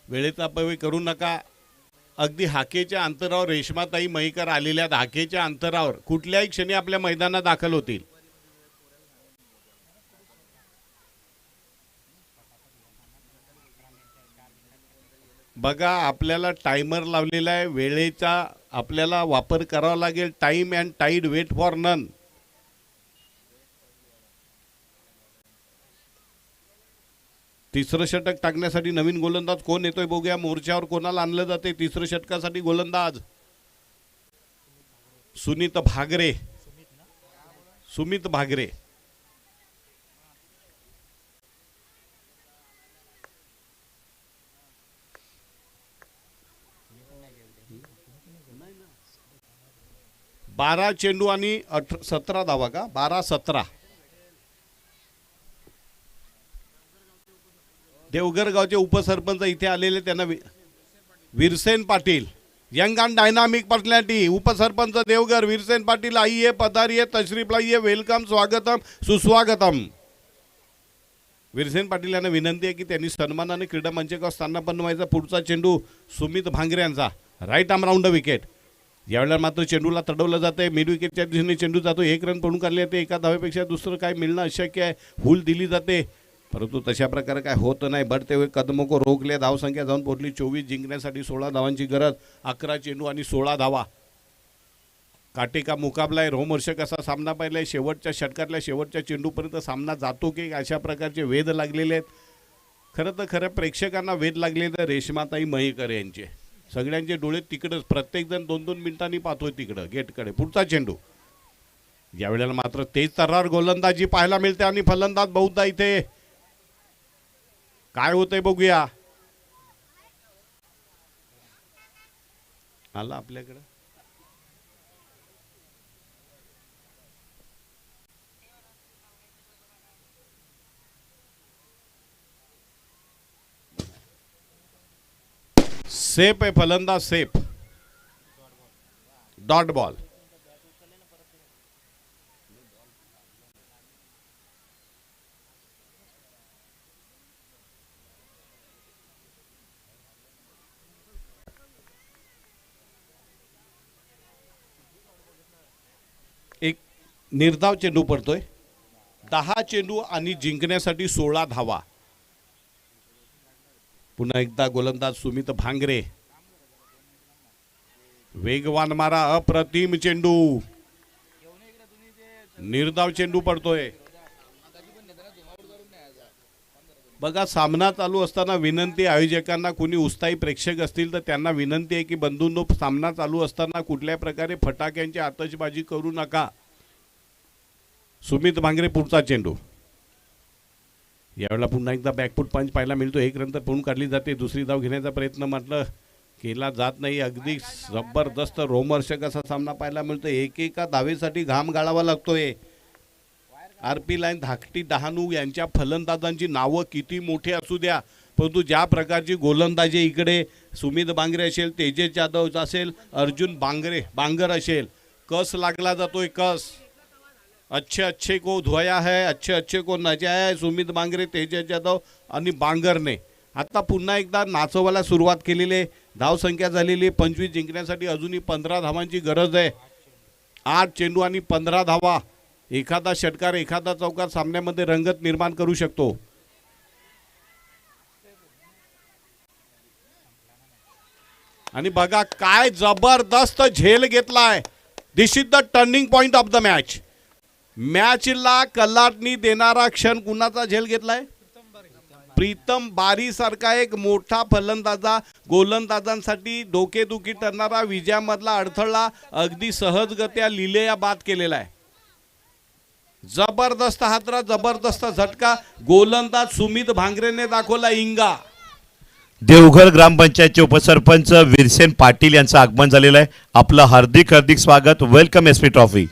वेळेचा अपव्यय करू नका. अगदी हाकेच्या अंतरावर रेश्माताई मयेकर आलेल्या हाकेच्या अंतरावर कुठल्याही क्षणी आपल्या मैदानात दाखल होतील. बघा आपल्याला टाइमर लावलेला आहे. वेळेचा आपल्याला वापर करावा लागेल. Time and tide wait for none. तिसरं षटक टाकण्यासाठी नवीन गोलंदाज कोण येतोय बघूया. मोर्चावर कोणाला आणलं जाते तिसरं षटकासाठी गोलंदाज? सुमित भागरे. सुमित भागरे. बारा चेंडू आणि 17 धावा का? 12-17. देवघर गावचे उपसरपंच इथे आलेले. त्यांना Veersen Patil, young and dynamic personality, उपसरपंच देवघर वीरसेन पाटील आइए, पधारिए, तशरीफ लाइए, वेलकम, स्वागतम, सुस्वागतम. वीरसेन पाटील यांना विनंती आहे की त्यांनी सन्मानाने क्रीडा मंचकावर स्थानापन्न व्हायचा. पुढचा चेंडू सुमित भांगरे यांचा. Right arm round the wicket. यावेळेला मात्र चेंडूला तडवलं जातंय. मिड विकेटच्या दिशेने चेंडू जातो. 1 रन पडून काढले जाते. एका धावेपेक्षा दुसरं काय मिळणं अशक्य आहे. हुल दिली जाते परंतु तशा प्रकारे काय होत नाही. बढ़ते हुए कदमों को रोकले. धावसंख्या जाऊन पोहोचली 24. जिंकण्यासाठी 16 धावांची गरज. 11 चेंडू आणि 16 धावा. काटेका मुकाबला आहे. रोमहर्षक असा सामना पाहिलाय. शेवटच्या षटकातल्या शेवटच्या चेंडूपर्यंत सामना जातो की अशा प्रकारचे वेध लागलेले आहेत. खरं तर खरं प्रेक्षकांना वेध लागलेले रेश्माताई मयेकर यांचे. सगळ्यांचे डोळे तिकडंच. प्रत्येकजण 2-2 मिनिटांनी पाहतोय तिकडं गेटकडे. पुढचा चेंडू. यावेळेला मात्र तेज तर्रार गोलंदाजी पाहायला मिळते आणि फलंदाज बहुधा इथे काय होतंय बघूया. आला आपल्याकडे. सेफ आहे फलंदाज. सेफ. Dot ball. निर्धाव चेंडू पडतोय. 10 चेंडू आणि जिंकण्यासाठी 16 धावा. पुन्हा एकदा गोलंदाज सुमित भांगरे. वेगवान मारा, अप्रतिम चेंडू. निर्धाव चेंडू पडतोय. बघा, सामना चालू असताना विनंती आयोजकांना, कोणी उत्साही प्रेक्षक असतील तर त्यांना विनंती आहे की बंधूंनो, सामना चालू असताना कुठल्या प्रकारे फटाक्यांची आतषबाजी करू नका. सुमित भांगरे पुढचा चेंडू. यावेळेला पुन्हा एकदा बॅकफूट पंच पाहायला मिळतो. एक रन तर पळून काढली जाते. दुसरी धाव घेण्याचा प्रयत्न म्हटलं केला जात नाही. अगदी जबरदस्त रोमहर्षक असा सामना पाहायला मिळतो. एकेका धावेसाठी घाम गाळावा लागतोय. आरपी लाईन, धाकटी डहाणू यांच्या फलंदाजांची नावं किती मोठी असू द्या, परंतु ज्या प्रकारची गोलंदाजी इकडे सुमित बांगरे असेल, तेजेश जाधव असेल, अर्जुन बांगर असेल, कस लागला जातोय. कस अच्छे अच्छे को धुवाया है, अच्छे अच्छे को नचाया है सुमित बांगरे, तेजेश जाधव आणि बांगरने. आता पुन्हा एकदा नाचवायला सुरुवात केलेली आहे. धावसंख्या झालेली 25 जिंकण्यासाठी अजूनही 15 धावांची गरज आहे. 8 चेंडू आणि 15 धावा. एखादा षटकार, एखादा चौकार सामन्यामध्ये रंगत निर्माण करू शकतो. आणि बघा काय जबरदस्त झेल घेतलाय. This is the turning point of the match. मॅचला कलाटणी देणारा क्षण कुणाचा झेल घेतलाय? प्रीतम बारी सारखा एक मोठा फलंदाजा, गोलंदाजांसाठी डोकेदुखी ठरणारा, विजयामधला अडथळा अगदी सहजगत्या लिलेया बाद केलेला आहे. जबरदस्त हातरा, जबरदस्त झटका गोलंदाज सुमित भांगरेने दाखवला. इंगा. देवघर ग्रामपंचायतचे उपसरपंच वीरसेन पाटील यांचं आगमन झालेलं आहे. आपलं हार्दिक हार्दिक स्वागत. Welcome SP trophy.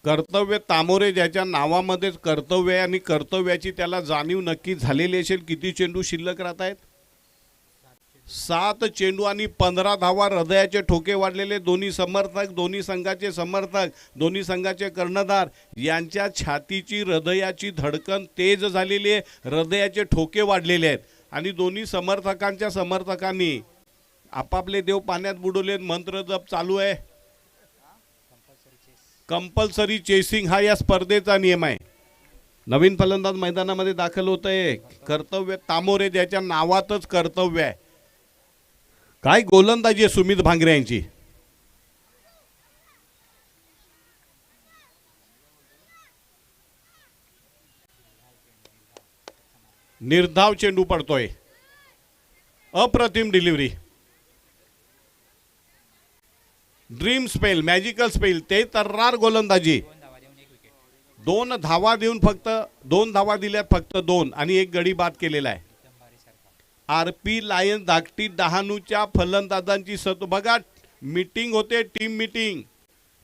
कर्तव्य तामोरे, ज्याच्या नावामध्येच कर्तव्य आहे आणि कर्तव्याची त्याला जाणीव नक्की झालेली असेल. किती चेंडू शिल्लक राहत आहेत? 7 चेंडू आणि 15 धावा. हृदयाचे ठोके वाढलेले दोन्ही समर्थक, दोन्ही संघाचे समर्थक, दोन्ही संघाचे कर्णधार यांच्या छातीची, हृदयाची धडकन तेज झालेली आहे. हृदयाचे ठोके वाढलेले आहेत आणि दोन्ही समर्थकांनी आपापले देव पाण्यात बुडवलेत. मंत्र जप चालू आहे. कंपल्सरी चेसिंग हा या स्पर्धेचा नियम आहे. नवीन फलंदाज मैदानामध्ये दाखल होत आहे. कर्तव्य तामोरे, ज्याच्या नावातच कर्तव्य आहे. काय गोलंदाजी आहे सुमित भांगरे यांची. निर्धाव चेंडू पडतोय. अप्रतिम delivery. Dream spell, magical spell, ते तर्रार गोलंदाजी. 2 धावा देऊन फक्त 2 धावा दिल्यात, फक्त 2 आणि 1 गडी बाद केलेला आहे. आरपी लायन, धाकटी डहाणूच्या फलंदाजांची बघा, मीटिंग होते, टीम मीटिंग.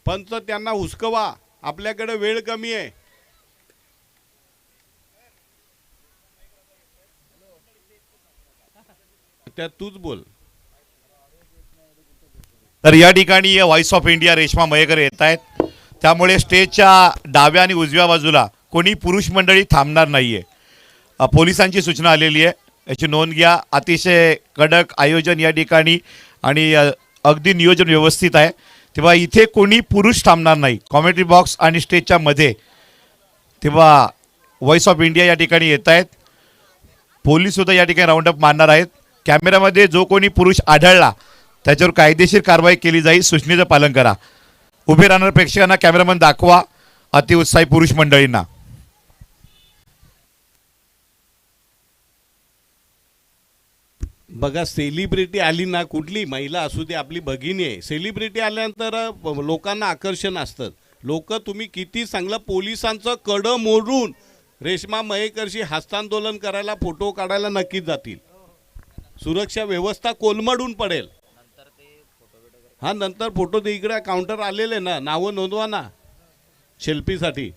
पंच त्यांना हुसकवा, आपल्याकडे वेळ कमी आहे. त्यात तूच बोल. तर या ठिकाणी voice of India Reshma Mayekar येत आहेत. त्यामुळे स्टेजच्या डाव्या आणि उजव्या बाजूला कोणी पुरुष मंडळी थांबणार नाहीये. पोलिसांची सूचना आलेली आहे, याची नोंद घ्या. अतिशय कडक आयोजन या ठिकाणी आणि अगदी नियोजन व्यवस्थित आहे. तेव्हा इथे कोणी पुरुष थांबणार नाही. कॉमेंट्री बॉक्स आणि स्टेजच्या मध्ये. तेव्हा व्हॉइस ऑफ इंडिया या ठिकाणी येत आहेत. पोलीससुद्धा या ठिकाणी राऊंडअप मारणार आहेत. कॅमेऱ्यामध्ये जो कोणी पुरुष आढळला त्याच्यावर कायदेशीर कारवाई केली जाईल. सूचनेचं पालन करा. उभे राहणाऱ्या प्रेक्षकांना कॅमेरामन दाखवा. अतिउत्साही पुरुष मंडळींना. बघा, सेलिब्रिटी आली ना, कुठली महिला असू दे, आपली भगिनी आहे, सेलिब्रिटी आल्यानंतर लोकांना आकर्षण असतं. लोक तुम्ही किती चांगलं, पोलिसांचं कडं मोडून रेश्मा मयेकरशी हस्तांदोलन करायला, फोटो काढायला नक्कीच जातील. सुरक्षा व्यवस्था कोलमडून पडेल. हा, नंतर फोटो दे. इकडे काउंटर आलेले ना, नावं नोंदवा ना सेल्फीसाठी.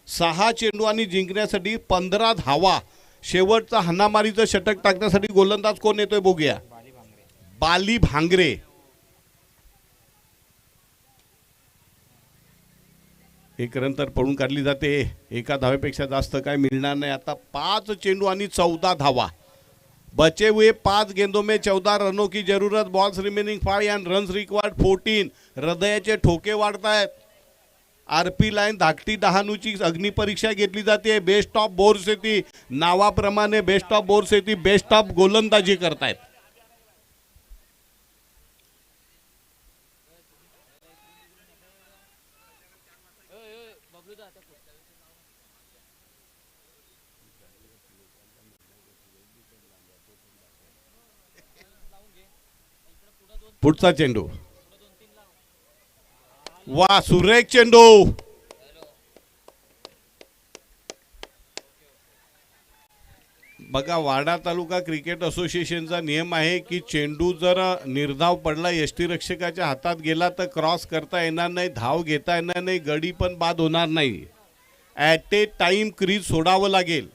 6 चेंडू आणि जिंकण्यासाठी 15 धावा. शेवटचा हाणामारीचं षटक टाकण्यासाठी गोलंदाज कोण येतोय बघूया. बाली भांगरे. एक रन तर पळून काढली जाते. एका धावेपेक्षा जास्त काय मिळणार नाही. आता 5 चेंडू आणि 14 धावा. बचे हुए 5 गेंदों में 14 रनों की जरूरत. Balls remaining 5 and runs required 14. हृदयाचे ठोके वाढतायत. आरपी लाईन धाकटी डहाणूची अग्निपरीक्षा घेतली जाते. बेस्ट ऑफ बोर्स येते, नावाप्रमाणे बेस्ट ऑफ बोर्स येते, बेस्ट ऑफ गोलंदाजी करतायत. पुढचा चेंडू. वा, सुरेख चेंडू. बघा, वाडा तालुका क्रिकेट असोसिएशनचा नियम आहे की चेंडू जर निर्धाव पडला, यष्टीरक्षकाच्या हातात गेला तर क्रॉस करता येणार नाही, धाव घेता येणार नाही, गडी पण बाद होणार नाही. ॲट ए टाइम क्रीज सोडावं लागेल.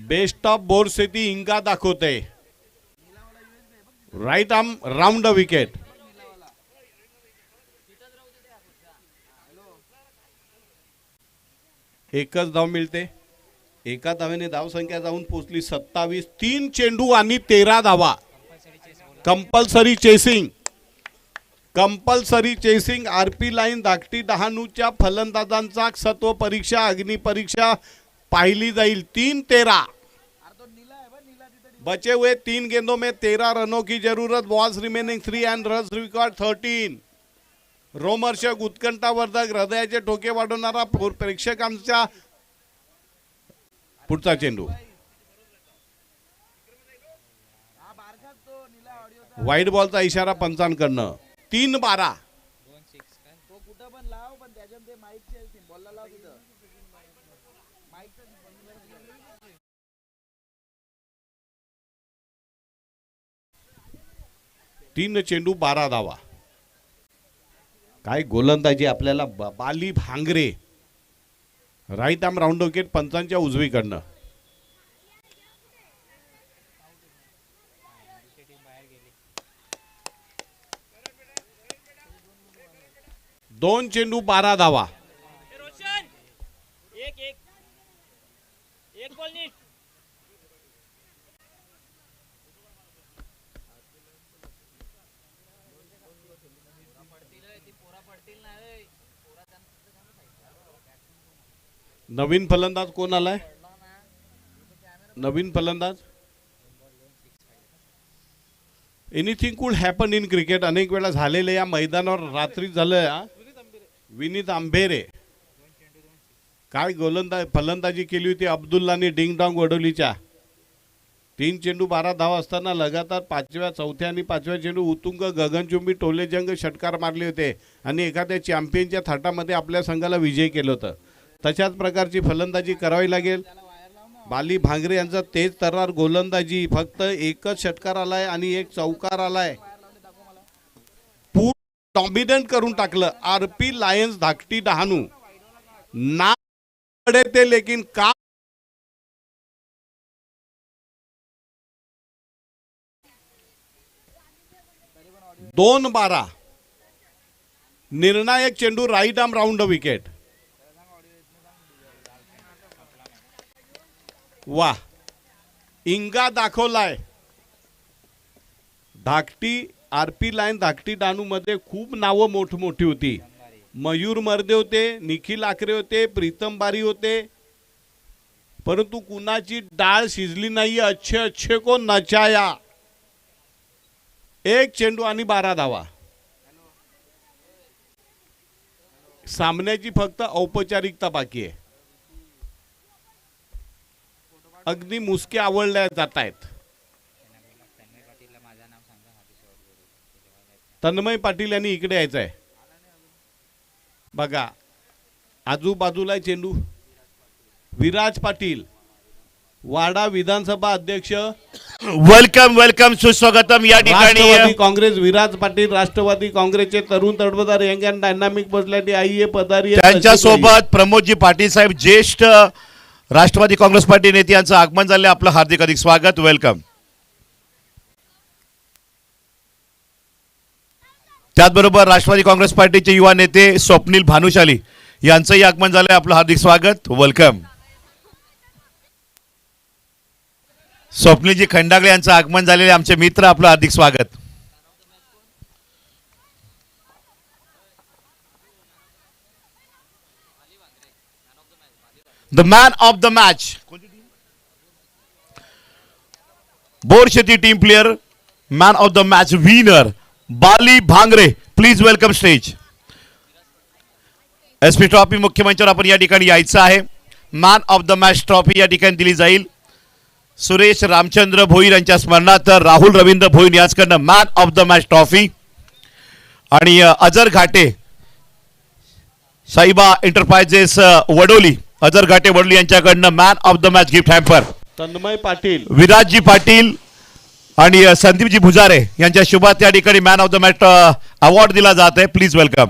बेस्ट ऑफ बोर्ड ती इंगा दाखवते. Right arm round the wicket. एकच धाव मिळते. एका धावेने धावसंख्या जाऊन पोहोचली 27. 3 चेंडू आणि 13 धावा. Compulsory chasing. Compulsory chasing. RP line धाकटी डहाणूच्या फलंदाजांचा सत्व परीक्षा, अग्निपरीक्षा पाहिली जाईल. 3-13. बचे हुए 3 गेंदों में 13 रनों की जरूरत. Balls remaining 3 and runs required 13. रोमहर्षक, उत्कंठावर्धक, हृदयाचे ठोके वाढवणारा प्रेक्षकांचा पुढचा चेंडू. वाईड बॉलचा इशारा पंचांकडनं. 3-12. तीन चेंडू 12 धावा. काय गोलंदाजी आपल्याला. Bali Bhangare. Right arm round wicket पंचांच्या उजवीकडनं. दोन चेंडू 12 धावा. नवीन फलंदाज कोण आलाय? नवीन फलंदाज. एनिथिंग कुड हॅपन इन क्रिकेट. अनेक वेळा झालेले या मैदानावर रात्री झालं. विनीत आंबेरे. काय फलंदाजी केली होती अब्दुल्लाने डिंगडॉंग वडोलीच्या. 3 चेंडू 12 धावा असताना लगातार 5व्या, 4थ्या आणि 5व्या चेंडू उतुंग, गगनचुंबी, टोलेजंग षटकार मारले होते आणि एखाद्या चॅम्पियनच्या थाटामध्ये आपल्या संघाला विजय केलं होतं. तशाच प्रकारची फलंदाजी करावी लागेल. बाली भांगरे यांचा तेज तर्रार गोलंदाजी. फक्त एकच षटकार आलाय आणि एक चौकार आलाय. पूर्ण डॉमिनंट करून टाकलं आरपी लायन्स धाकटी डहाणू. ना ते लेकिन का 2-12. निर्णायक चेंडू right arm round the wicket. वा, इंगा दाखवलाय. धाकटी आरपी लाईन धाकटी डहाणू मध्ये खूप नावं मोठी होती. मयूर मर्दे होते, निखिल आखरे होते, प्रीतम बारी होते, परंतु कुणाची डाळ शिजली नाही. अच्छे को नचाया. 1 चेंडू आणि 12 धावा. सामन्याची फक्त औपचारिकता बाकी आहे. अगदी मुसके आवडल्या जात आहेत. तन्मय पाटील यांनी इकडे यायचं आहे. बघा, आजूबाजूला चेंडू. विराज पाटील, वाडा विधानसभा अध्यक्ष. वेलकम सुस्वागतम. या ठिकाणी राष्ट्रवादी काँग्रेस विराज पाटील, राष्ट्रवादी काँग्रेसचे तरुण तडफदार यंग अँड डायनामिक पर्सनॅलिटी आईए पदारी. त्यांच्या सोबत प्रमोदजी पाटील साहेब, ज्येष्ठ राष्ट्रवादी काँग्रेस पार्टी नेते, यांचं आगमन झाले. आपलं हार्दिक स्वागत. वेलकम. त्याचबरोबर राष्ट्रवादी काँग्रेस पार्टीचे युवा नेते स्वप्नील भानुशाली यांचंही आगमन झालंय. आपलं हार्दिक स्वागत, वेलकम. स्वप्नीलजी खंडागळे यांचं आगमन झालेले आमचे मित्र, आपलं हार्दिक स्वागत. The man of the match, Borsheti team player, man of the match winner Bali Bhangare. Please welcome stage. SP trophy मुख्य मंचावर आपण या ठिकाणी यायचं आहे. Man of the match trophy या ठिकाणी दिली जाईल. सुरेश रामचंद्र भोईर यांच्या स्मरणार्थ राहुल रवींद्र भोईर याचकडनं man of the match trophy आणि अजर घाटे साईबा एंटरप्राइजेस वडोली, अजर घाटे वडोली यांच्याकडनं man of the match gift hamper. Tanmay Patil, विराजजी Patil आणि संदीपजी भुजारे यांच्या शुभात या ठिकाणी man of the match award दिला जात आहे. Please welcome.